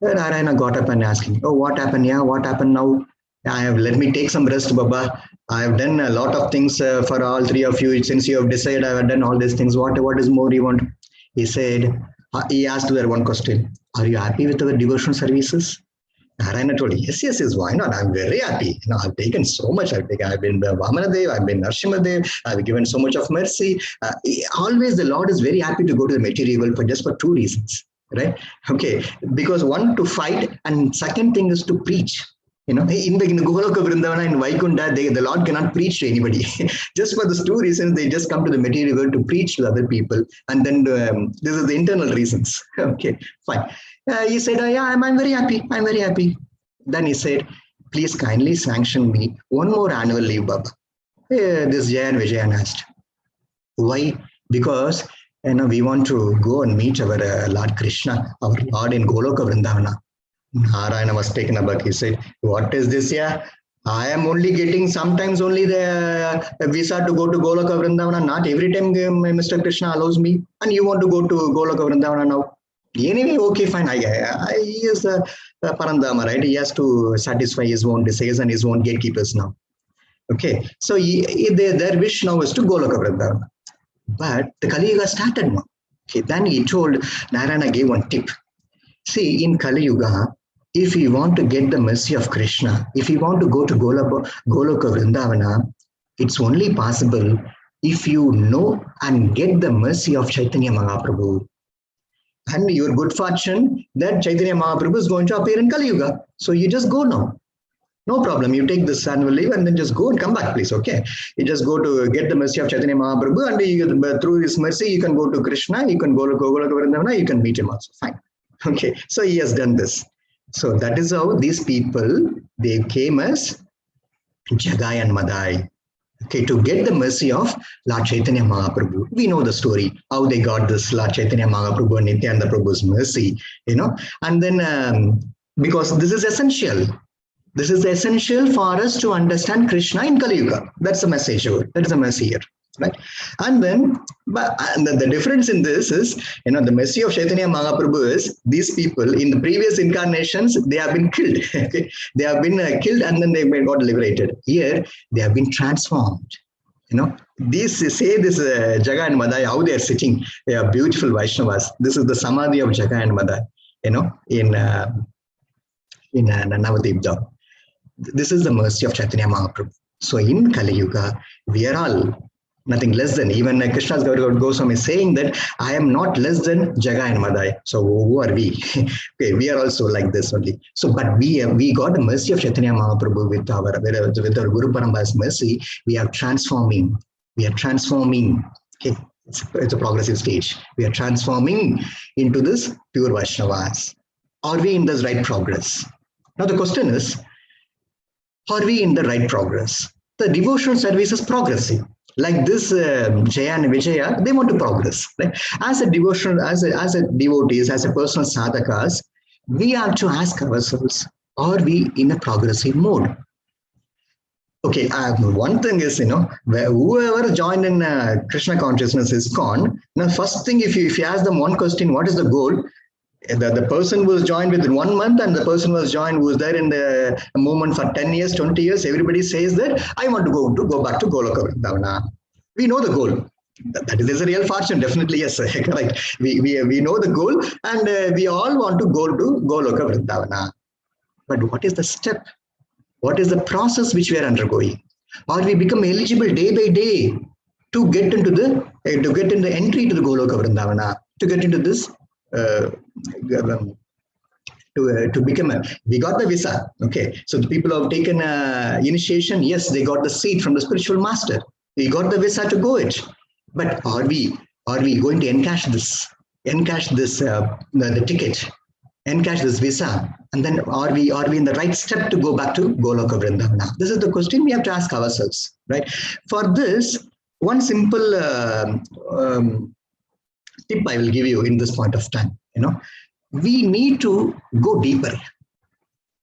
Narayana got up and asking, "Oh, what happened? Yeah, what happened now? Let me take some rest, Baba. I have done a lot of things for all three of you. Since you have decided I have done all these things, what is more you want?" He said, he asked there one question: "Are you happy with our devotional services?" Narayana told, yes, why not? I'm very happy. I've taken so much. I've been Vamanadev, I've been Narsimhadev, I've given so much of mercy. Always the Lord is very happy to go to the material world for two reasons, right? Okay, because one, to fight, and second thing is to preach. In the Goloka Vrindavana and Vaikunta, the Lord cannot preach to anybody. Just for those two reasons, they just come to the material world to preach to other people. And then this is the internal reasons. Okay, fine. He said, yeah, I'm very happy. I'm very happy. Then he said, please kindly sanction me one more annual leave, Baba. This Jaya and Vijaya asked. Why? Because we want to go and meet our Lord Krishna, our Lord in Goloka Vrindavana. Narayana was taken aback. He said, what is this here? I am only getting sometimes only the visa to go to Goloka Vrindavana. Not every time Mr. Krishna allows me. And you want to go to Goloka Vrindavana now? Anyway, okay, fine. He is a Parandama, right? He has to satisfy his own desires and his own gatekeepers now. Okay, so their wish now is to Goloka Vrindavana. But the Kali Yuga started now. Okay, then he told, Narayana gave one tip. See, in Kali Yuga, if you want to get the mercy of Krishna, if you want to go to Goloka Vrindavana, it's only possible if you know and get the mercy of Chaitanya Mahaprabhu. And your good fortune that Chaitanya Mahaprabhu is going to appear in Kali Yuga. So you just go now. No problem. You take this annual leave and then just go and come back, please. Okay. You just go to get the mercy of Chaitanya Mahaprabhu, and through his mercy, you can go to Krishna, you can go to Goloka Vrindavana, you can meet him also. Fine. Okay. So he has done this. So that is how these people, they came as Jagai and Madai. Okay, to get the mercy of Lord Chaitanya Mahaprabhu. We know the story, how they got this Lord Chaitanya Mahaprabhu and Nityananda Prabhu's mercy, and then because this is essential. This is essential for us to understand Krishna in Kali Yuga. That's the message here. That is the message here, right? And then, the difference in this is, the message of Chaitanya Mahaprabhu is these people in the previous incarnations, they have been killed. Okay? They have been killed and then they got liberated. Here, they have been transformed. These say this Jaga and Madai, how they are sitting. They are beautiful Vaishnavas. This is the Samadhi of Jaga and Madai, in Navadip Dham. This is the mercy of Chaitanya Mahaprabhu. So in Kali Yuga, we are all nothing less than, even Krishna's Goswami is saying that I am not less than Jaga and Madai. So who are we? Okay, we are also like this only. So, but we got the mercy of Chaitanya Mahaprabhu with our Guru Parampara's mercy. We are transforming. We are transforming. Okay, it's a progressive stage. We are transforming into this pure Vaishnavas. Are we in this right progress? Now the question is, are we in the right progress? The devotional service is progressive. Like this Jaya and Vijaya, they want to progress. Right? As a devotional, as a devotees, as a personal sadhakas, we have to ask ourselves, are we in a progressive mode? Okay, one thing is, whoever joined in Krishna consciousness is gone. Now, first thing, if you ask them one question, what is the goal? The person was joined within 1 month and the person was joined who was there in the movement for 10 years, 20 years. Everybody says that I want to go back to Goloka Vrindavana. We know the goal. That is a real fortune, definitely, yes. Correct. We know the goal and we all want to go to Goloka Vrindavana. But what is the step? What is the process which we are undergoing? Or we become eligible day by day to get into the entry to the Goloka Vrindavana, to get into this to become we got the visa. Okay, so the people who have taken initiation, yes, they got the seat from the spiritual master. We got the visa to go it. But are we going to encash the ticket, encash this visa, and then are we in the right step to go back to Goloka Vrindavana? This is the question we have to ask ourselves, right? For this, one simple tip I will give you in this point of time. We need to go deeper.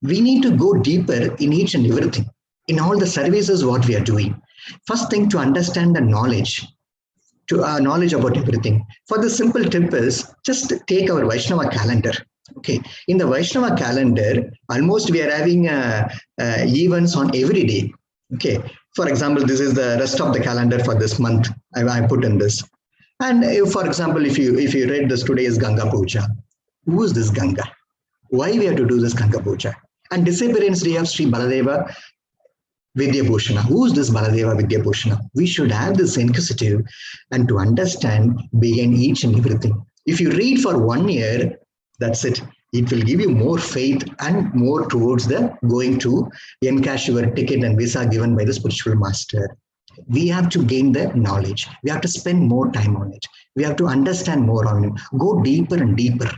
We need to go deeper in each and everything, in all the services what we are doing. First thing, to understand the knowledge, knowledge about everything. For the simple tip is, just take our Vaishnava calendar. Okay, in the Vaishnava calendar, almost we are having events on every day. Okay, for example, this is the rest of the calendar for this month. I put in this. And for example, if you read this, today is Ganga Puja. Who is this Ganga? Why we have to do this Ganga Puja? And Disappearance Day of Sri Baladeva Vidya Bhushana. Who is this Baladeva Vidya Bhushana? We should have this inquisitive and to understand behind each and everything. If you read for 1 year, that's it. It will give you more faith and more towards the going to encash your ticket and visa given by the spiritual master. We have to gain the knowledge. We have to spend more time on it. We have to understand more on it. Go deeper and deeper.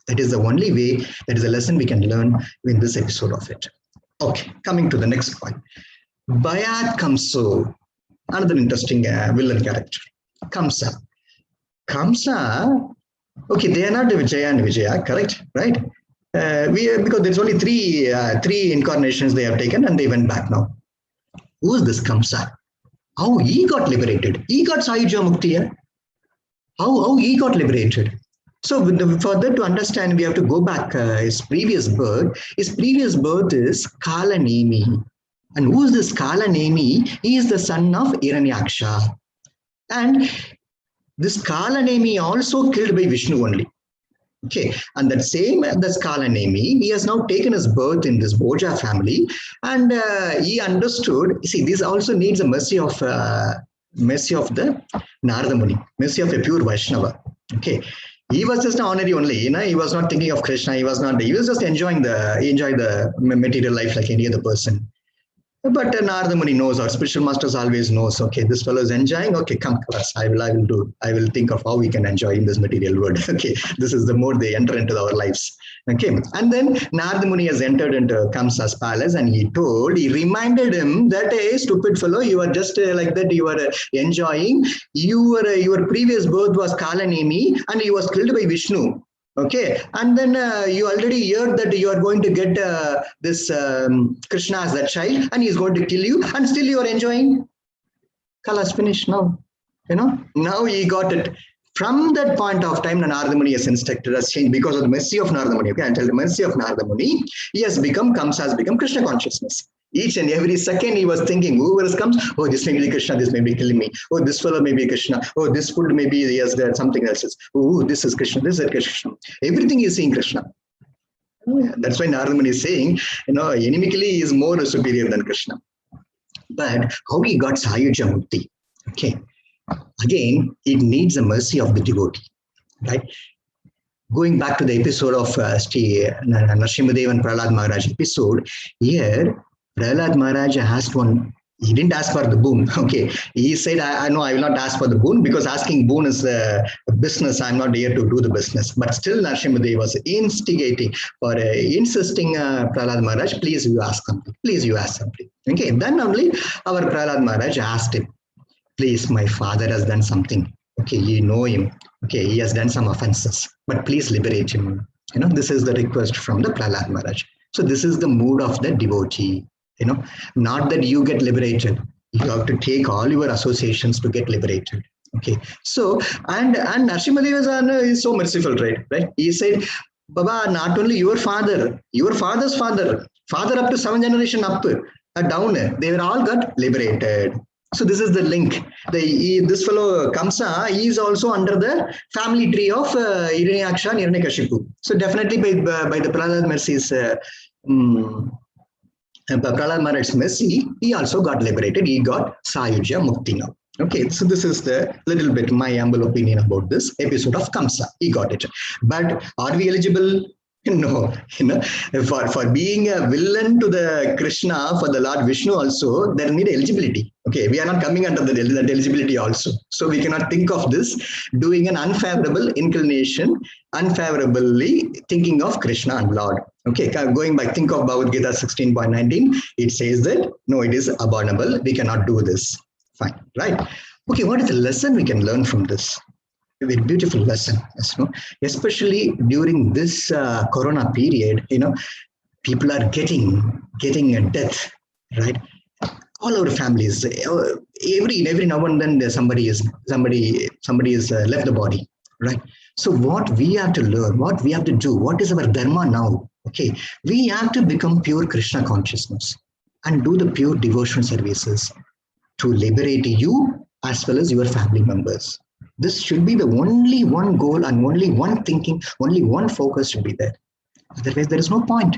That is the only way, that is a lesson we can learn in this episode of it. Okay, coming to the next point. Bhayat Kamso, another interesting villain character. Kamsa. Kamsa, okay, they are not Vijaya and Vijaya, correct? Right? Because there's only three incarnations they have taken and they went back now. Who is this Kamsa? How he got liberated? He got Sayuja Mukti. How he got liberated? So further to understand, we have to go back his previous birth. His previous birth is Kala Nemi. And who is this Kala Nemi? He is the son of Hiranyaksha. And this Kala Nemi also killed by Vishnu only. Okay, and that same the Kala Nemi, he has now taken his birth in this Bhoja family, and he understood. See, this also needs a mercy of the Narada Muni, mercy of a pure Vaishnava. Okay, he was just an honorary only. He was not thinking of Krishna. He was just enjoying the material life like any other person. But Narada Muni knows, our spiritual masters always knows, okay, this fellow is enjoying, okay, come class, I will think of how we can enjoy in this material world. Okay, this is the more they enter into our lives. Okay, and then Narada Muni has entered into Kamsa's palace and he reminded him that, hey, stupid fellow, you are just like that, you are enjoying, your previous birth was Kala Nemi and he was killed by Vishnu. Okay, and then you already heard that you are going to get this Krishna as that child, and he's going to kill you, and still you are enjoying. Kalas finished now. Now he got it. From that point of time, Narada Muni has instructed us change because of the mercy of Narada Muni. Okay, until the mercy of Narada Muni, Kamsa has become Krishna consciousness. Each and every second he was thinking, whoever comes, oh, this may be Krishna, this may be killing me. Oh, this fellow may be Krishna. Oh, this food may be, yes, there something else. Oh, this is Krishna, this is Krishna. Everything is seeing Krishna. That's why Narada Muni is saying, inimically he is more superior than Krishna. But how he got Sayuja Mukti? Okay. Again, it needs the mercy of the devotee, right? Going back to the episode of Narasimhadev and Prahlad Maharaj episode, here Prahlad Maharaj asked one. He didn't ask for the boon. Okay, he said, "I know I will not ask for the boon because asking boon is a business. I'm not here to do the business." But still, Narasimhadev was instigating or insisting, Prahlad Maharaj, please you ask something. Please you ask something. Okay, then only our Prahlad Maharaj asked him, please, my father has done something. Okay, you know him. Okay, he has done some offenses, but please liberate him. This is the request from the Prahlad Maharaj. So this is the mood of the devotee. Not that you get liberated. You have to take all your associations to get liberated. Okay. So, and Narasimhadev is so merciful, right? He said, Baba, not only your father, your father's father up to 7 generation up, down, they were all got liberated. So this is the link. This fellow Kamsa, he is also under the family tree of Hiranyaksha and Hiranyakashipu. So definitely by the Prahlad mercies, Prahlad Maharaj's mercy, he also got liberated. He got Sayuja Mukti now. Okay, so this is the little bit my humble opinion about this episode of Kamsa. He got it. But are we eligible? No, for being a villain to the Krishna, for the Lord Vishnu also, there need eligibility. Okay, we are not coming under that eligibility also. So we cannot think of this doing an unfavorable inclination, unfavorably thinking of Krishna and Lord. Okay, going back, think of Bhagavad Gita 16.19. It says that, no, it is abominable. We cannot do this. Fine, right? Okay, what is the lesson we can learn from this? A very beautiful lesson, especially during this Corona period. People are getting a death, right? All our families, every now and then somebody is left the body, right? So what we have to learn, what we have to do, what is our dharma now? Okay, we have to become pure Krishna consciousness and do the pure devotion services to liberate you as well as your family members. This should be the only one goal and only one thinking, only one focus should be there. Otherwise, there is no point.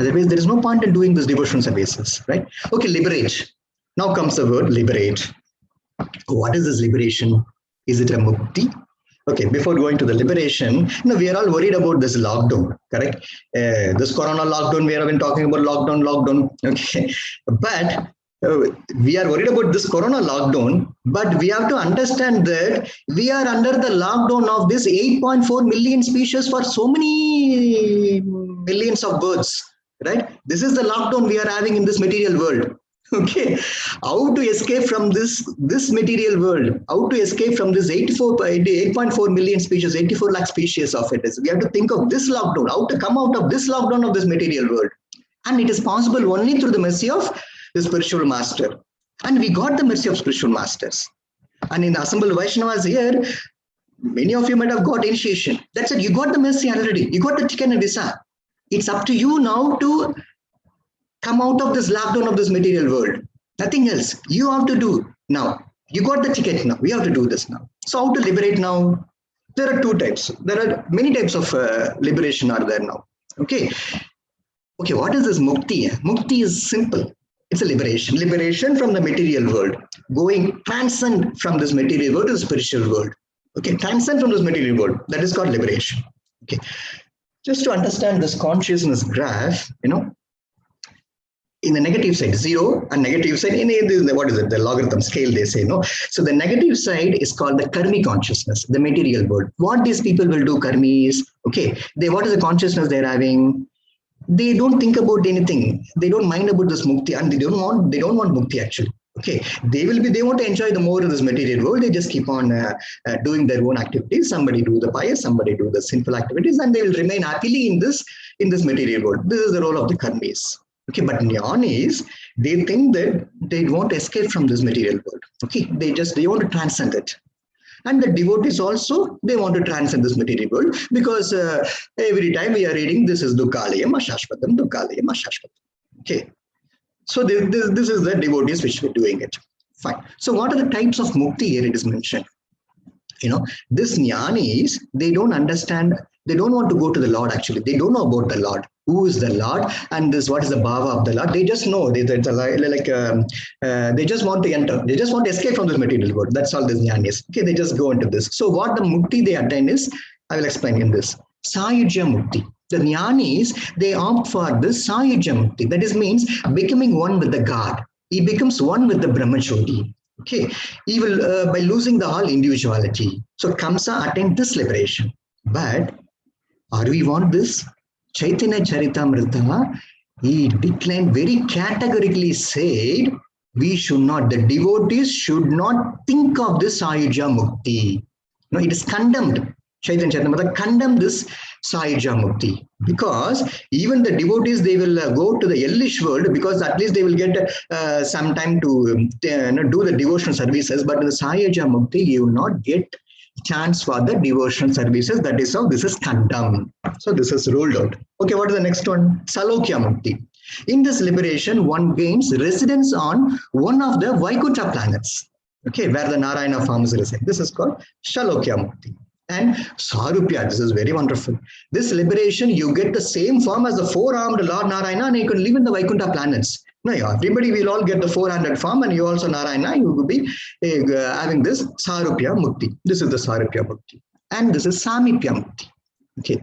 Otherwise, there is no point in doing this devotion services, right? Okay, liberate. Now comes the word liberate. What is this liberation? Is it a mukti? Okay, before going to the liberation, we are all worried about this lockdown, correct? This Corona lockdown, we have been talking about lockdown. Okay, but we are worried about this Corona lockdown, but we have to understand that we are under the lockdown of this 8.4 million species for so many millions of birds, right? This is the lockdown we are having in this material world. Okay, how to escape from this material world? How to escape from this 8.4 million species, 84 lakh species of it is? We have to think of this lockdown, how to come out of this lockdown of this material world. And it is possible only through the mercy of the spiritual master. And we got the mercy of spiritual masters. And in Assembled Vaishnavas here, many of you might have got initiation. That's it, you got the mercy already. You got the ticket and visa. It's up to you now to come out of this lockdown of this material world. Nothing else. You have to do now. You got the ticket now. We have to do this now. So how to liberate now? There are two types. There are many types of liberation are there now. Okay, what is this mukti? Mukti is simple. It's a liberation. Liberation from the material world. Going transcend from this material world to the spiritual world. Okay, transcend from this material world. That is called liberation. Okay, just to understand this consciousness graph, in the negative side, 0 and negative side, what is it? The logarithm scale, they say, no? So the negative side is called the karmi consciousness, the material world. What these people will do, karmis, okay, what is the consciousness they're having? They don't think about anything. They don't mind about this mukti, and they don't want mukti actually. Okay, they want to enjoy the more of this material world. They just keep on doing their own activities. Somebody do the pious, somebody do the sinful activities, and they will remain happily in this material world. This is the role of the karmis. Okay, but jnanis, they think that they want to escape from this material world. Okay, they want to transcend it. And the devotees also, they want to transcend this material world, because every time we are reading, this is Dukkalayam Ashashvatam, Dukkalayam Ashashvatam. Okay. So this is the devotees which were doing it. Fine. So what are the types of mukti here it is mentioned? This jnanis, they don't understand, they don't want to go to the Lord actually. They don't know about the Lord. Who is the Lord? And what is the bhava of the Lord? They just know, they just want to enter. They just want to escape from this material world. That's all this jnanis. Okay, they just go into this. So what the mukti they attain is, I will explain in this. Sayujya mukti. The jnanis, they opt for this Sayujya mukti. That is means becoming one with the God. He becomes one with the Brahmajyoti. Okay, he will by losing the all individuality. So Kamsa attained this liberation. But are we want this? Chaitanya Charitamrita, he declined, very categorically said, we should not, the devotees should not think of this Sayujya mukti. No, it is condemned. Chaitanya Charitamrita condemned this Sayujya mukti, because even the devotees, they will go to the hellish world, because at least they will get some time to do the devotional services. But in the Sayujya mukti, you will not get chance for the devotional services. That is how this is condemned. So this is ruled out. Okay, what is the next one? Salokya mukti. In this liberation, one gains residence on one of the Vaikuntha planets. Okay, where the Narayana forms reside. This is called Salokya mukti. And Sarupya, this is very wonderful. This liberation, you get the same form as the four-armed Lord Narayana, and you can live in the Vaikuntha planets. No, everybody will all get the four-handed form, and you also Narayana, you will be having this Sarupya mukti. This is the Sarupya mukti. And this is Samipya mukti. Okay.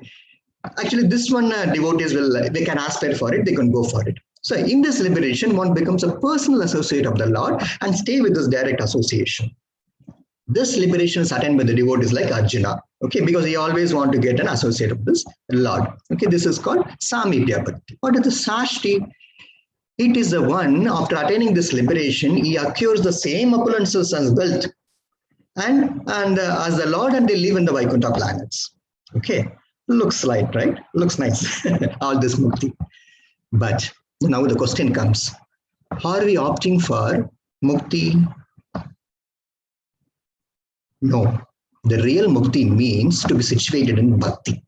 Actually, this one devotees they can aspire for it, they can go for it. So in this liberation, one becomes a personal associate of the Lord and stay with this direct association. This liberation is attained by the devotees like Arjuna, okay, because he always want to get an associate of this Lord. Okay, this is called Samipya bhakti. What is the Sashti? It is the one, after attaining this liberation, he acquires the same opulences as wealth and as the Lord, and they live in the Vaikuntha planets. Okay, looks light, right? Looks nice, all this mukti. But now the question comes, are we opting for mukti? No, the real mukti means to be situated in bhakti.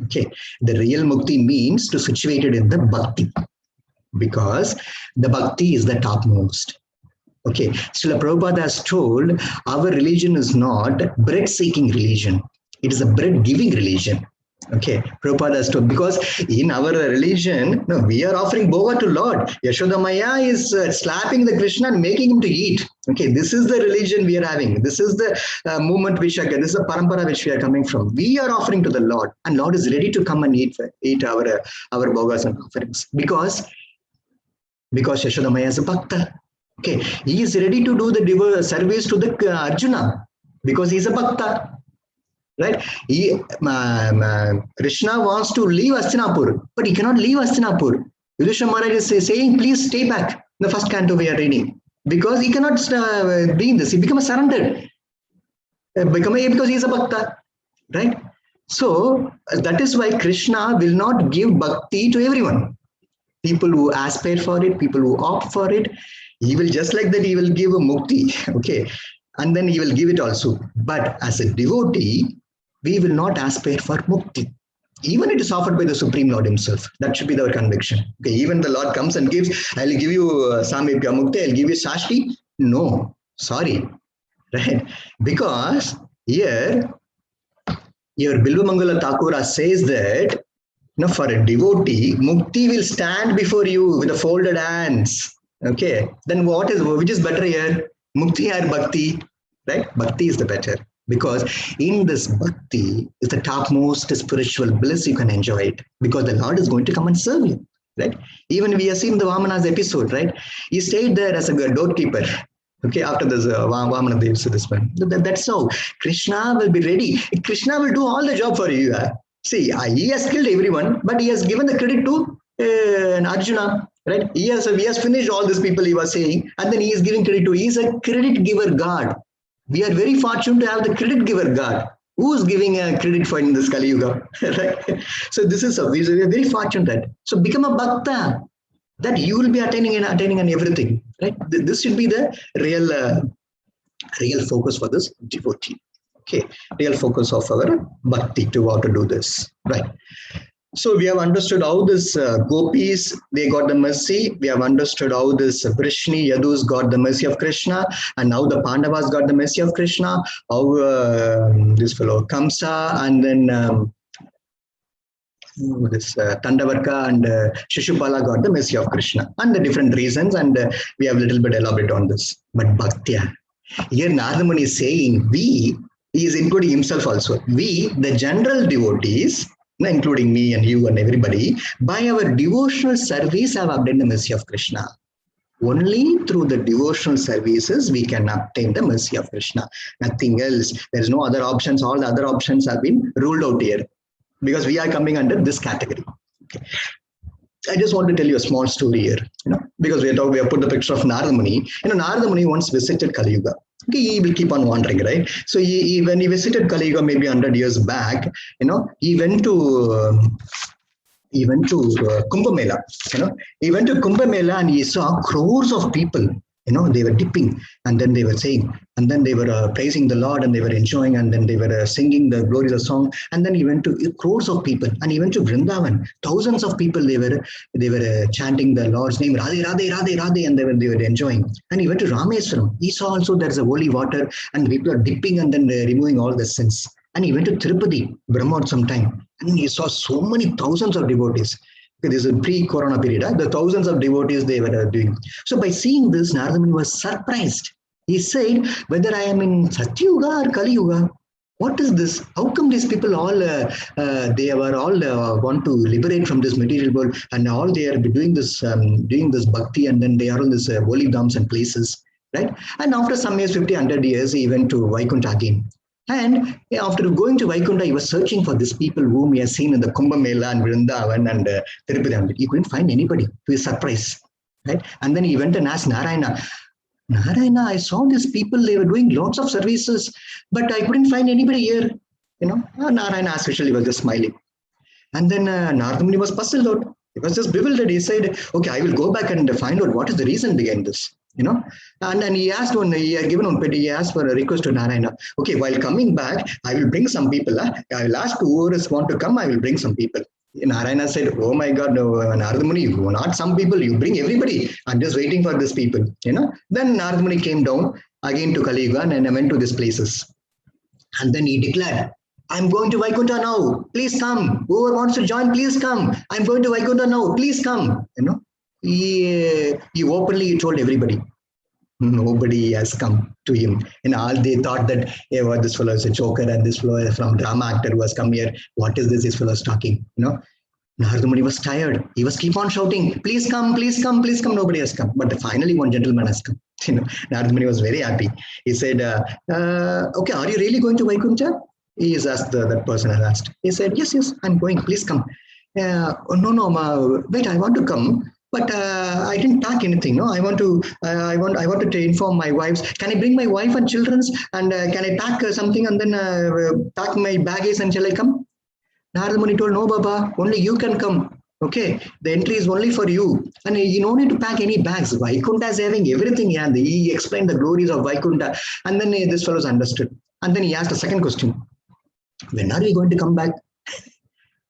Okay, the real mukti means to situated in the bhakti, because the bhakti is the topmost. Okay, Srila Prabhupada has told our religion is not bread-seeking religion. It is a bread-giving religion. Okay, Prabhupada has told, because in our religion, no, we are offering bhoga to Lord. Yashoda Maya is slapping the Krishna and making him to eat. Okay, this is the religion we are having. This is the movement which this is the parampara which we are coming from. We are offering to the Lord, and Lord is ready to come and eat our bhogas and offerings, because Yashoda Maya is a bhakta. Okay, he is ready to do the service to the Arjuna, because he is a bhakta. Right? Krishna wants to leave Hastinapur, but he cannot leave Hastinapur. Yudhishthira Maharaj is saying, please stay back. The first canto we are reading, because he cannot be in this. He becomes surrendered. Because he is a bhakta. Right? So that is why Krishna will not give bhakti to everyone. People who aspire for it, people who opt for it, he will, just like that, he will give a mukti. Okay. And then he will give it also. But as a devotee, we will not aspire for mukti. Even it is offered by the Supreme Lord himself. That should be our conviction. Okay, even the Lord comes and gives, I'll give you Samipya mukti, I'll give you Sashti. No, sorry. Right? Because here, Bilvamangala Thakura says that, for a devotee, mukti will stand before you with the folded hands. Okay, then which is better here? Mukti or bhakti? Right? Bhakti is the better. Because in this bhakti is the topmost spiritual bliss, you can enjoy it, because the Lord is going to come and serve you, right? Even we have seen the Vamana's episode, right? He stayed there as a doorkeeper. Okay, after this Vamana Dev, so this one. That's how Krishna will be ready. Krishna will do all the job for you. See, he has killed everyone, but he has given the credit to and Arjuna, right? He has finished all these people he was saying, and then he is giving credit to. He is a credit giver God. We are very fortunate to have the credit giver God. Who's giving a credit for in this Kali Yuga, right? So this is we are very fortunate. So become a bhakta, that you will be attaining and everything, right? This should be the real focus for this devotee. Okay, real focus of our bhakti to how to do this, right? So we have understood how this gopis, they got the mercy. We have understood how this Vrishni, Yadus got the mercy of Krishna, and now the Pandavas got the mercy of Krishna. How this fellow Kamsa, and then this Tandavarka and Shishupala got the mercy of Krishna, and the different reasons, and we have a little bit elaborate on this. But Bhaktya, here Narada Muni is saying, he is including himself also. We, the general devotees, including me and you and everybody, by our devotional service have obtained the mercy of Krishna. Only through the devotional services we can obtain the mercy of Krishna. Nothing else. There is no other options. All the other options have been ruled out here because we are coming under this category. Okay. I just want to tell you a small story here, because we have put the picture of Narada Muni. Narada Muni once visited Kali Yuga. Okay, he will keep on wandering, right? So when he visited Kali Yuga maybe 100 years back, he went to Kumbh Mela. He went to Kumbh Mela and he saw crores of people. They were dipping, and then they were saying, and then they were praising the Lord, and they were enjoying, and then they were singing the glories of song. And then he went to crores of people, and he went to Vrindavan. Thousands of people, they were chanting the Lord's name, Radhe, Radhe, Radhe, Radhe, and they were enjoying. And he went to Rameswaram. He saw also there's a holy water, and people are dipping and then removing all the sins. And he went to Tirupati, Brahmotsam time, and he saw so many thousands of devotees. This is a pre-corona period. The thousands of devotees they were doing. So by seeing this, Narada Muni was surprised. He said, whether I am in Satyuga or Kali Yuga, what is this? How come these people all, they were all want to liberate from this material world, and all they are doing this bhakti, and then they are on this holy dhams and places, right? And after some years, 50, 100 years, he went to Vaikuntha again. And after going to Vaikuntha, he was searching for these people whom he has seen in the Kumbh Mela and Vrindavan and Tirupati. He couldn't find anybody, to his surprise, right? And then he went and asked Narayana, I saw these people, they were doing lots of services, but I couldn't find anybody here. Narayana as usual, he was just smiling. And then Narada Muni was puzzled out. He was just bewildered. He said, okay, I will go back and find out what is the reason behind this. And then he asked he asked for a request to Narayana. Okay, while coming back, I will bring some people. I will ask whoever want to come, I will bring some people. Narayana said, oh my God, no, Narada Muni, you not some people, you bring everybody. I'm just waiting for these people. Then Narada Muni came down again to Kali Yuga and went to these places. And then he declared, I'm going to Vaikuntha now. Please come. Whoever wants to join, please come. I'm going to Vaikuntha now. Please come. He openly told everybody. Nobody has come to him. All they thought that, hey, well, this fellow is a joker, and this fellow is from drama actor who has come here. What is this fellow is talking? Narada Muni was tired. He was keep on shouting, please come, please come, please come. Nobody has come. But finally one gentleman has come. Narada Muni was very happy. He said, okay, are you really going to Vaikuntha? He is asked, that person has asked. He said, yes, I'm going, please come. No, wait, I want to come. But I didn't pack anything. No, I want to inform my wives. Can I bring my wife and children's, and can I pack something and then pack my baggage and shall I come? Narada Muni told, no, Baba, only you can come. Okay, the entry is only for you, and you don't need to pack any bags. Vaikuntha is having everything. Yeah, he explained the glories of Vaikuntha, and then this fellow understood. And then he asked a second question: when are we going to come back?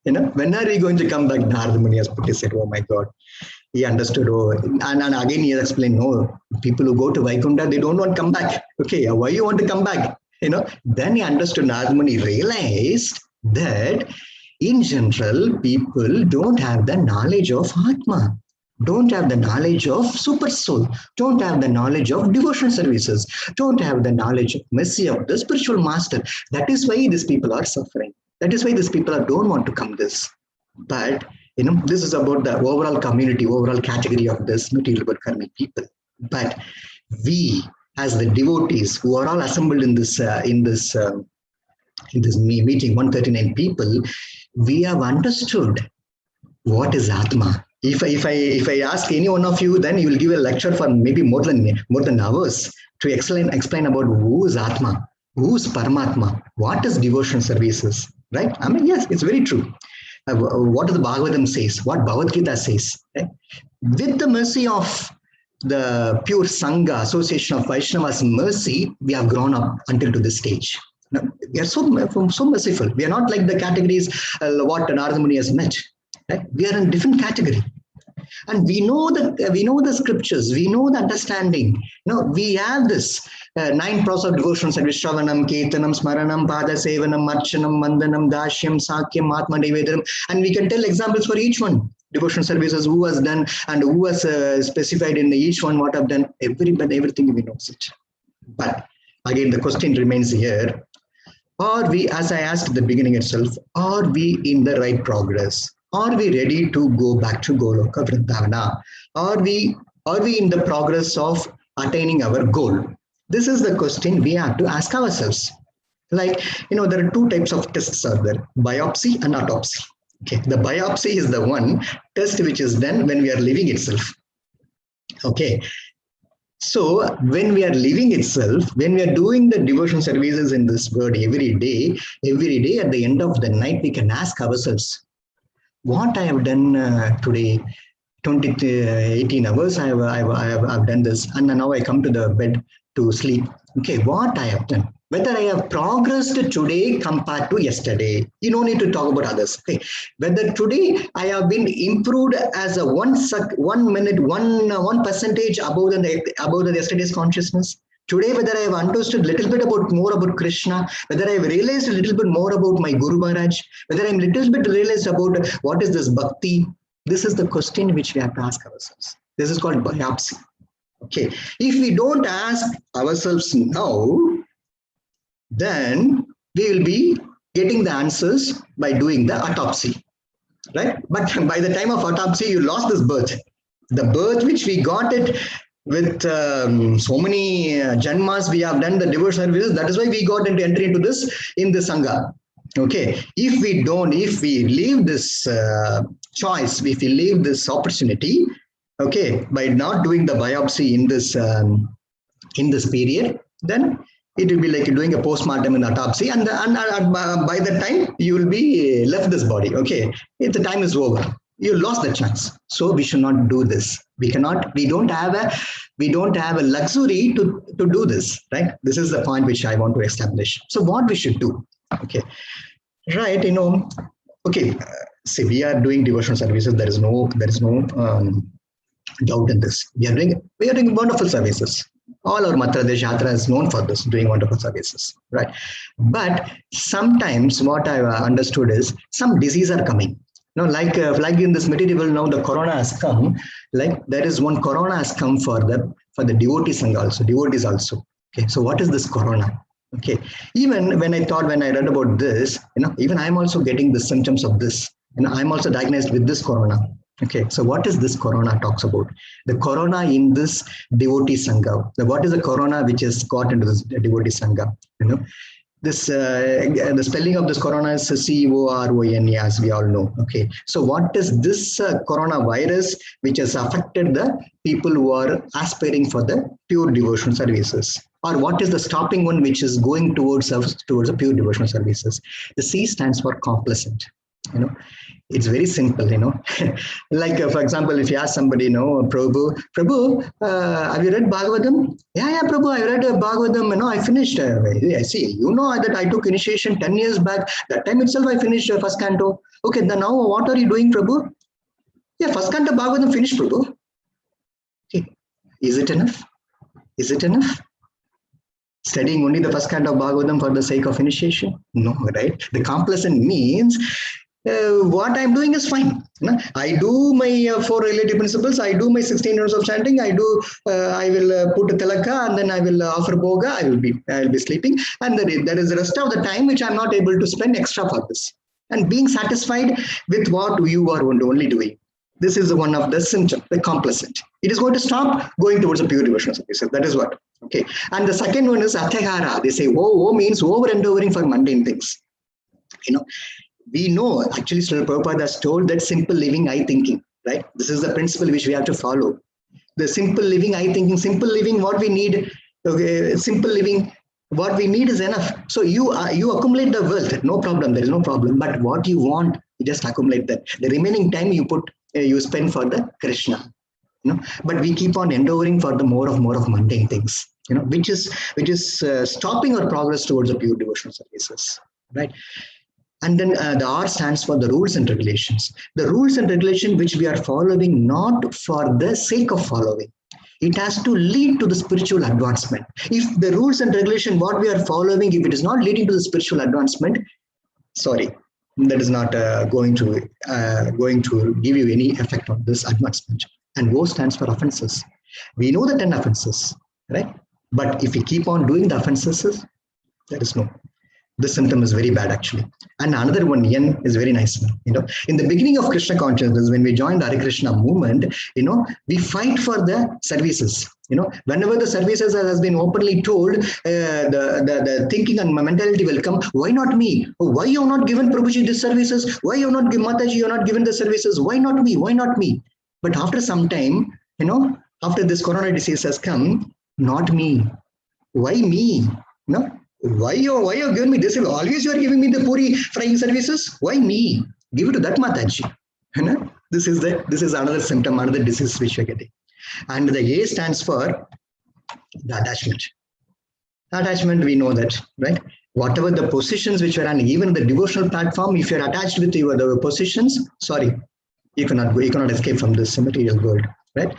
When are we going to come back? Narada Muni has put his head, oh my God. He understood, and again he explained, no, people who go to Vaikuntha, they don't want to come back. Okay, why you want to come back? Then he understood, Narada Muni realized that in general, people don't have the knowledge of Atma, don't have the knowledge of super soul, don't have the knowledge of devotional services, don't have the knowledge of mercy of the spiritual master. That is why these people are suffering. That is why these people don't want to come this. But this is about the overall community, overall category of this material world karmic people. But we, as the devotees who are all assembled in this meeting, 139 people, we have understood what is Atma. If I ask any one of you, then you will give a lecture for maybe more than hours to explain about who is Atma, who is Paramatma, what is devotion services, right? I mean, yes, it's very true. What the Bhagavatam says, what Bhagavad Gita says. Right? With the mercy of the pure Sangha, association of Vaishnavas mercy, we have grown up until to this stage. We are so merciful. We are not like the categories what Narada Muni has met. Right? We are in a different category. And we know the scriptures, we know the understanding. We have this 9 pros of devotion service: Shravanam, Ketanam, Smaranam, Pada Sevanam, Marchanam, Mandanam, Dashyam, Sakyam, Atma Nivedanam. And we can tell examples for each one. Devotion services, who has done and who has specified in each one what I've done. Everything we know it. But again, the question remains here. Are we, as I asked at the beginning itself, are we in the right progress? Are we ready to go back to Goloka Vrindavana? Are we in the progress of attaining our goal? This is the question we have to ask ourselves. Like, there are 2 types of tests out there: biopsy and autopsy. Okay, the biopsy is the one test which is done when we are living itself. Okay, so when we are living itself, when we are doing the devotion services in this world every day at the end of the night, we can ask ourselves, what I have done today, 18 hours, I've done this, and now I come to the bed to sleep. Okay, what I have done, whether I have progressed today compared to yesterday. You don't need to talk about others. Okay, whether today I have been improved as a 1 minute, 1 percentage above the yesterday's consciousness. Today, whether I have understood a little bit more about Krishna, whether I have realized a little bit more about my Guru Maharaj, whether I'm a little bit realized about what is this bhakti. This is the question which we have to ask ourselves. This is called biopsy. Okay, if we don't ask ourselves now, then we will be getting the answers by doing the autopsy, right? But by the time of autopsy, you lost this birth. The birth which we got it with so many janmas we have done the devotion services. That is why we got into entry into this in the Sangha. Okay, if we leave this choice, if we leave this opportunity, okay, by not doing the biopsy in this period, then it will be like doing a postmortem and autopsy, and by the time you will be left this body. Okay, if the time is over, you lost the chance. So we should not do this. We don't have a luxury to do this, right? This is the point which I want to establish. So what we should do, okay, right? Okay, see, we are doing devotional services. There is no doubt in this. We are doing wonderful services. All our Madhya Pradesh Yatra is known for this, doing wonderful services, right? But sometimes what I understood is some disease are coming. Like in this medieval, now the corona has come. Like there is one corona has come for the devotee sangha also, devotees also. Okay, so what is this corona? Okay, even when I read about this, even I'm also getting the symptoms of this. I'm also diagnosed with this corona. Okay, so what is this corona talks about? The corona in this devotee sangha. What is the corona which has got into this devotee sangha? This the spelling of this corona is CORONA, as we all know. Okay, so what is this coronavirus which has affected the people who are aspiring for the pure devotional services? Or what is the stopping one which is going towards the pure devotional services? The C stands for complacent. It's very simple, like for example, if you ask somebody, Prabhu, have you read Bhagavatam? Yeah, Prabhu, I read Bhagavatam, I finished. I see, that I took initiation 10 years back. That time itself I finished first canto. Okay, then now what are you doing, Prabhu? Yeah, first canto Bhagavatam finished, Prabhu. Okay, is it enough? Is it enough? Studying only the first canto of Bhagavatam for the sake of initiation? No, right? The complacent means what I'm doing is fine. I do my 4 relative principles. I do my 16 years of chanting. I will put a tilaka and then I will offer bhoga. I will be sleeping. And there is the rest of the time which I'm not able to spend extra for this. And being satisfied with what you are only doing. This is one of the symptoms, the complacent. It is going to stop going towards a pure devotional service. That is what. Okay. And the second one is atyahara. They say, oh means over and overing for mundane things. We know, actually, Srila Prabhupada has told that simple living, I thinking, right? This is the principle which we have to follow. The simple living, I think simple living, what we need, okay, simple living, what we need is enough. So you accumulate the wealth, no problem, there is no problem. But what you want, you just accumulate that. The remaining time you spend for the Krishna. But we keep on endeavoring for the more of mundane things, which is stopping our progress towards the pure devotional services, right? And then the R stands for the rules and regulations. The rules and regulations which we are following not for the sake of following. It has to lead to the spiritual advancement. If the rules and regulation what we are following, if it is not leading to the spiritual advancement, sorry, that is not going to give you any effect on this advancement. And O stands for offenses. We know the 10 offenses, right? But if we keep on doing the offenses, there is no. This symptom is very bad actually. And another one, N, is very nice. In the beginning of Krishna consciousness, when we joined the Hare Krishna movement, we fight for the services. Whenever the services has been openly told, the thinking and mentality will come. Why not me? Why you have not given Prabhuji the services? Why you have not given Mataji? You have not given the services? Why not me? Why not me? But after some time, after this corona disease has come, not me. Why me? Why you giving me this? Always you are giving me the puri frying services. Why me? Give it to that Mataji. This is another symptom, another disease which we are getting. And the A stands for the attachment. Attachment, we know that, right? Whatever the positions which are on even the devotional platform, if you're attached with the positions, sorry, you cannot escape from this material world, right?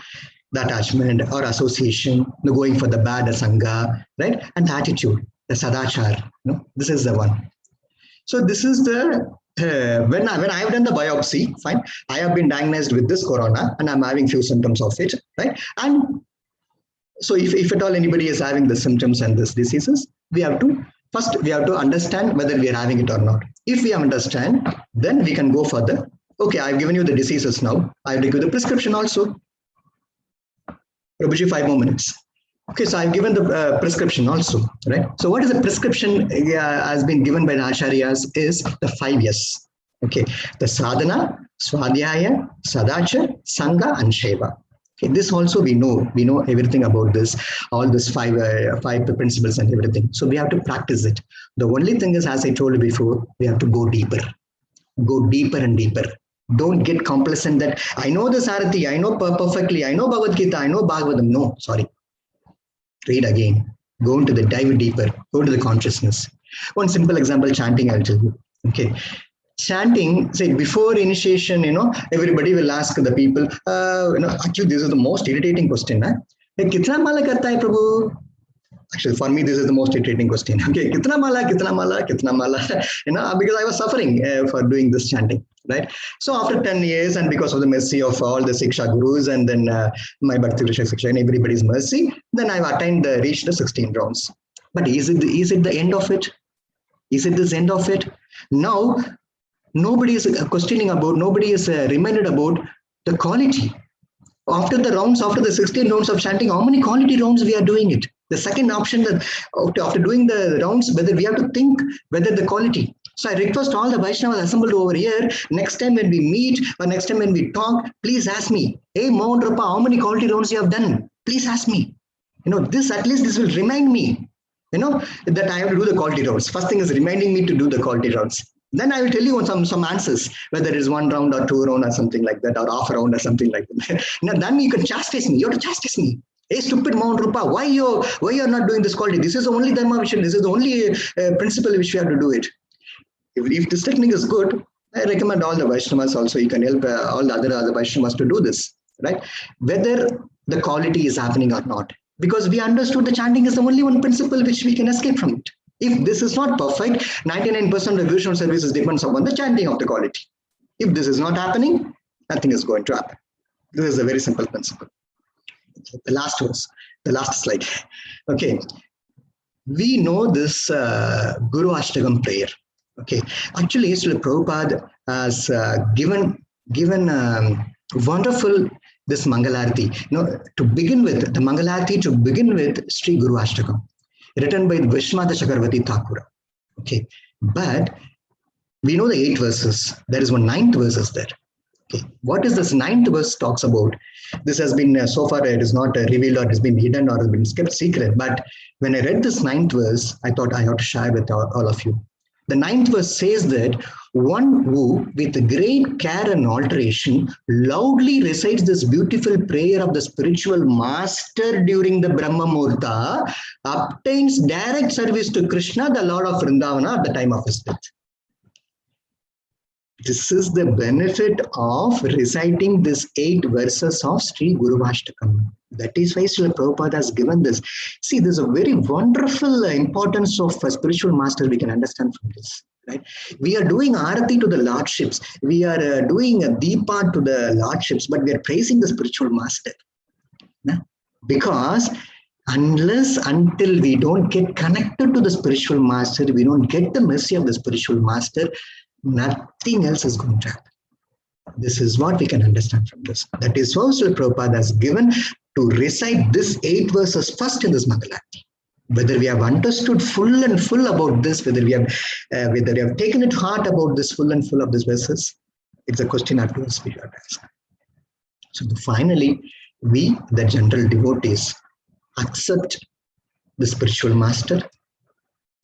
The attachment or association, the going for the bad sangha, right? And the attitude, the sadachar, this is the one. So this is the when I have done the biopsy, fine, I have been diagnosed with this corona and I'm having few symptoms of it, right? And so if at all anybody is having the symptoms and these diseases, we have to understand whether we are having it or not. If we understand, then we can go further. Okay, I've given you the diseases now. I have to give the prescription also. Prabhuji, 5 more minutes. Okay, so I've given the prescription also, right? So what is the prescription has been given by the Acharyas is the 5 Yes. Okay, the sadhana, swadhyaya, sadachar, sangha, and sheva. Okay, this also we know everything about this, all this five principles and everything. So we have to practice it. The only thing is, as I told you before, we have to go deeper and deeper. Don't get complacent that I know the Sarathi, I know perfectly, I know Bhagavad Gita, I know Bhagavatam. No, sorry. Read again. Go into the dive deeper. Go to the consciousness. One simple example, chanting, I'll tell you. Okay. Chanting, say before initiation, everybody will ask the people, actually this is the most irritating question. Kitna mala karta hai Prabhu? Actually, for me, this is the most irritating question. Okay, kitna mala, because I was suffering for doing this chanting, right? So after 10 years, and because of the mercy of all the Siksha Gurus and then my Bhakti Vriksha Siksha and everybody's mercy, then I've reached the 16 rounds. But is it the end of it? Is it this end of it? Now, nobody is questioning about, nobody is reminded about the quality. After the 16 rounds of chanting, how many quality rounds we are doing it? The second option, that after doing the rounds, whether we have to think whether the quality. So I request all the Vaishnavas assembled over here, next time when we meet or next time when we talk, please ask me, hey Mohan Rapa, how many quality rounds you have done? Please ask me. This at least this will remind me, that I have to do the quality rounds. First thing is reminding me to do the quality rounds. Then I will tell you some answers, whether it is 1 round or 2 round or something like that, or half a round or something like that. Then you can chastise me. You have to chastise me. Hey, stupid Mount Rupa, why you're not doing this quality? This is the only dharma mission. This is the only principle which we have to do it. If this technique is good, I recommend all the Vaishnavas also. You can help all the other Vaishnavas to do this, right? Whether the quality is happening or not. Because we understood the chanting is the only one principle which we can escape from it. If this is not perfect, 99% of the devotional services depends upon the chanting of the quality. If this is not happening, nothing is going to happen. This is a very simple principle. Okay, the last verse, the last slide. Okay, we know this Guru Ashtagam prayer. Okay, actually, Srila Prabhupada has given wonderful this Mangalarti. To begin with, the Mangalarti to begin with Sri Guru Ashtagam, written by Vishwanath Chakravarti Thakur. Okay, but we know the 8 verses. There is one 9th verse is there. Okay. What is this 9th verse talks about? This has been so far it is not revealed or it has been hidden or has been kept secret. But when I read this 9th verse, I thought I ought to share with all of you. The 9th verse says that one who, with great care and alteration, loudly recites this beautiful prayer of the spiritual master during the Brahma Muhurta obtains direct service to Krishna, the Lord of Vrindavana, at the time of his death. This is the benefit of reciting these 8 verses of Sri Guru Ashtakam. That is why Srila Prabhupada has given this. See, there's a very wonderful importance of a spiritual master we can understand from this. Right? We are doing Arati to the Lordships. We are doing a Deepa to the Lordships, but we are praising the spiritual master. Because until we don't get connected to the spiritual master, we don't get the mercy of the spiritual master, nothing else is going to happen. This is what we can understand from this. That is how Srila Prabhupada has given to recite this 8 verses first in this Mangalarti. Whether we have understood full about this, whether we have taken it heart about this full of these verses, it's a question after us we have to ask. So finally, we, the general devotees, accept the spiritual master,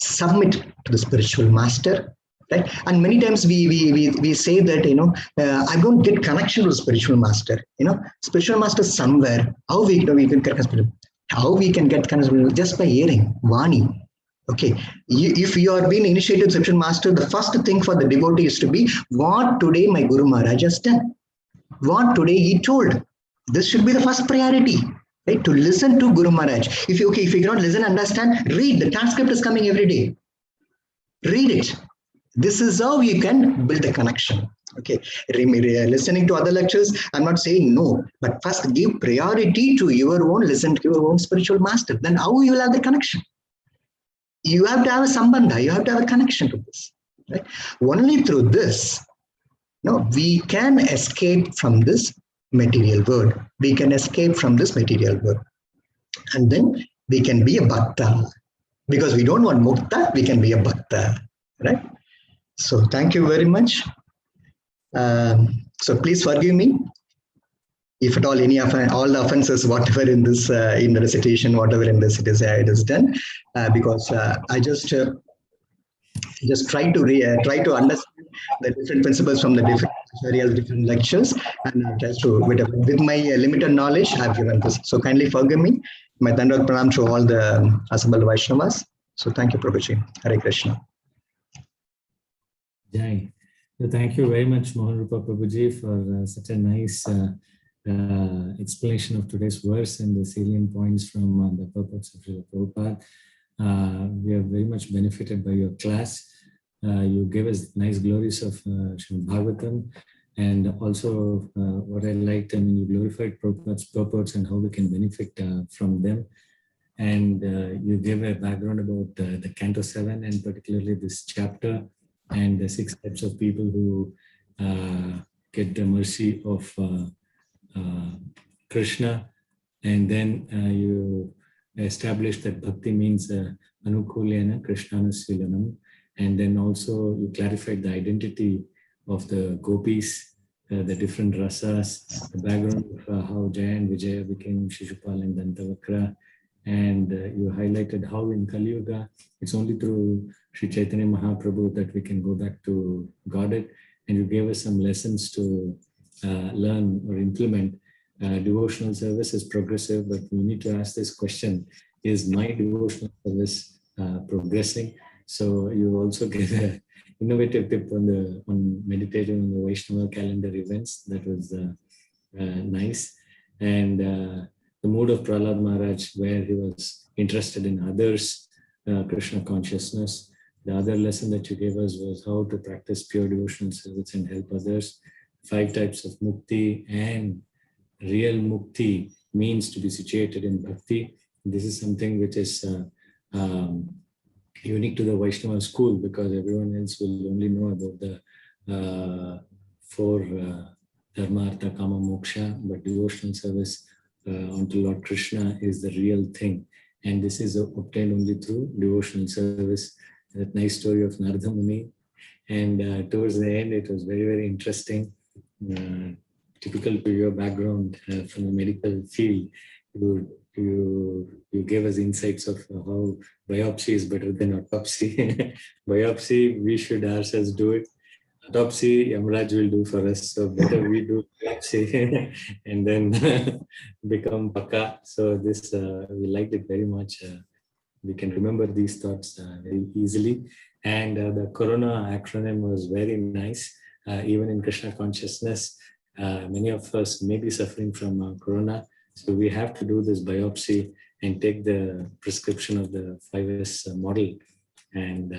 submit to the spiritual master. Right? And many times we say that, I don't get connection to the spiritual master. Spiritual master somewhere. How we can get connection? Just by hearing Vani. Okay. If you are being initiated spiritual master, the first thing for the devotee is to be what today my Guru Maharaj has done. What today he told. This should be the first priority. Right? To listen to Guru Maharaj. If you cannot listen, understand, read. The transcript is coming every day. Read it. This is how you can build a connection. Okay, listening to other lectures, I'm not saying no, but first give priority to listen to your own spiritual master. Then how you will have the connection? You have to have a sambandha, you have to have a connection to this. Right? Only through this, we can escape from this material world. We can escape from this material world. And then we can be a bhakta. Because we don't want mukta, we can be a bhakta. Right? So thank you very much. So please forgive me if at all all the offenses, whatever in this in the recitation, whatever in this it is done, because I just try to understand the different principles from the different areas, different lectures, and try to with my limited knowledge I've given this. So kindly forgive me. My Dandavat Pranam to all the assembled Vaishnavas. So thank you, Prabhuji. Hare Krishna. Jai. So thank you very much, Mohan Rupa Prabhuji, for such a nice explanation of today's verse and the salient points from the purpose of Srila Prabhupada. We have very much benefited by your class. You gave us nice glories of Srimad Bhagavatam, and also what I liked, you glorified Prabhupada's purports and how we can benefit from them. And you gave a background about the Canto 7 and particularly this chapter, and the 6 types of people who get the mercy of Krishna. And then you established that bhakti means anukulyana krishnana silanam. And then also you clarified the identity of the gopis, the different rasas, the background of how Jaya and Vijaya became Shishupal and Dantavakra. And you highlighted how in Kali Yuga, it's only through Sri Chaitanya Mahaprabhu that we can go back to Godhead. And you gave us some lessons to learn or implement. Devotional service is progressive, but we need to ask this question, is my devotional service progressing? So you also gave an innovative tip on meditating on the Vaishnava calendar events. That was nice. And the mood of Prahlad Maharaj, where he was interested in others, Krishna consciousness. The other lesson that you gave us was how to practice pure devotional service and help others. 5 types of mukti, and real mukti means to be situated in bhakti. This is something which is unique to the Vaishnava school, because everyone else will only know about the 4 dharma, artha, kama, moksha, but devotional service unto Lord Krishna is the real thing. And this is obtained only through devotional service. That nice story of Narada Muni. And towards the end, it was very, very interesting. typical to your background from the medical field, you gave us insights of how biopsy is better than autopsy. Biopsy, we should ourselves do it. Autopsy, Yamraj will do for us. So better we do biopsy and then become Pakka. So this, we liked it very much. We can remember these thoughts very easily. And the Corona acronym was very nice. Even in Krishna consciousness, many of us may be suffering from Corona. So we have to do this biopsy and take the prescription of the 5S model and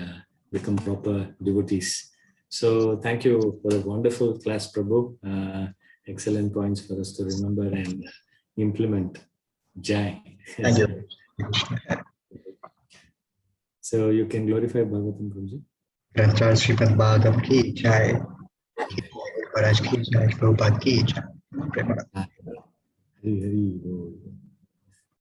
become proper devotees. So thank you for a wonderful class, Prabhu. Excellent points for us to remember and implement. Jai. Thank you. So you can glorify Bhagavatam, Prabhuji. Grantha Srimad Bhagavatam ki jai. Maharaj ki jai. Prabhupada ki jai. Hari Hari Bol.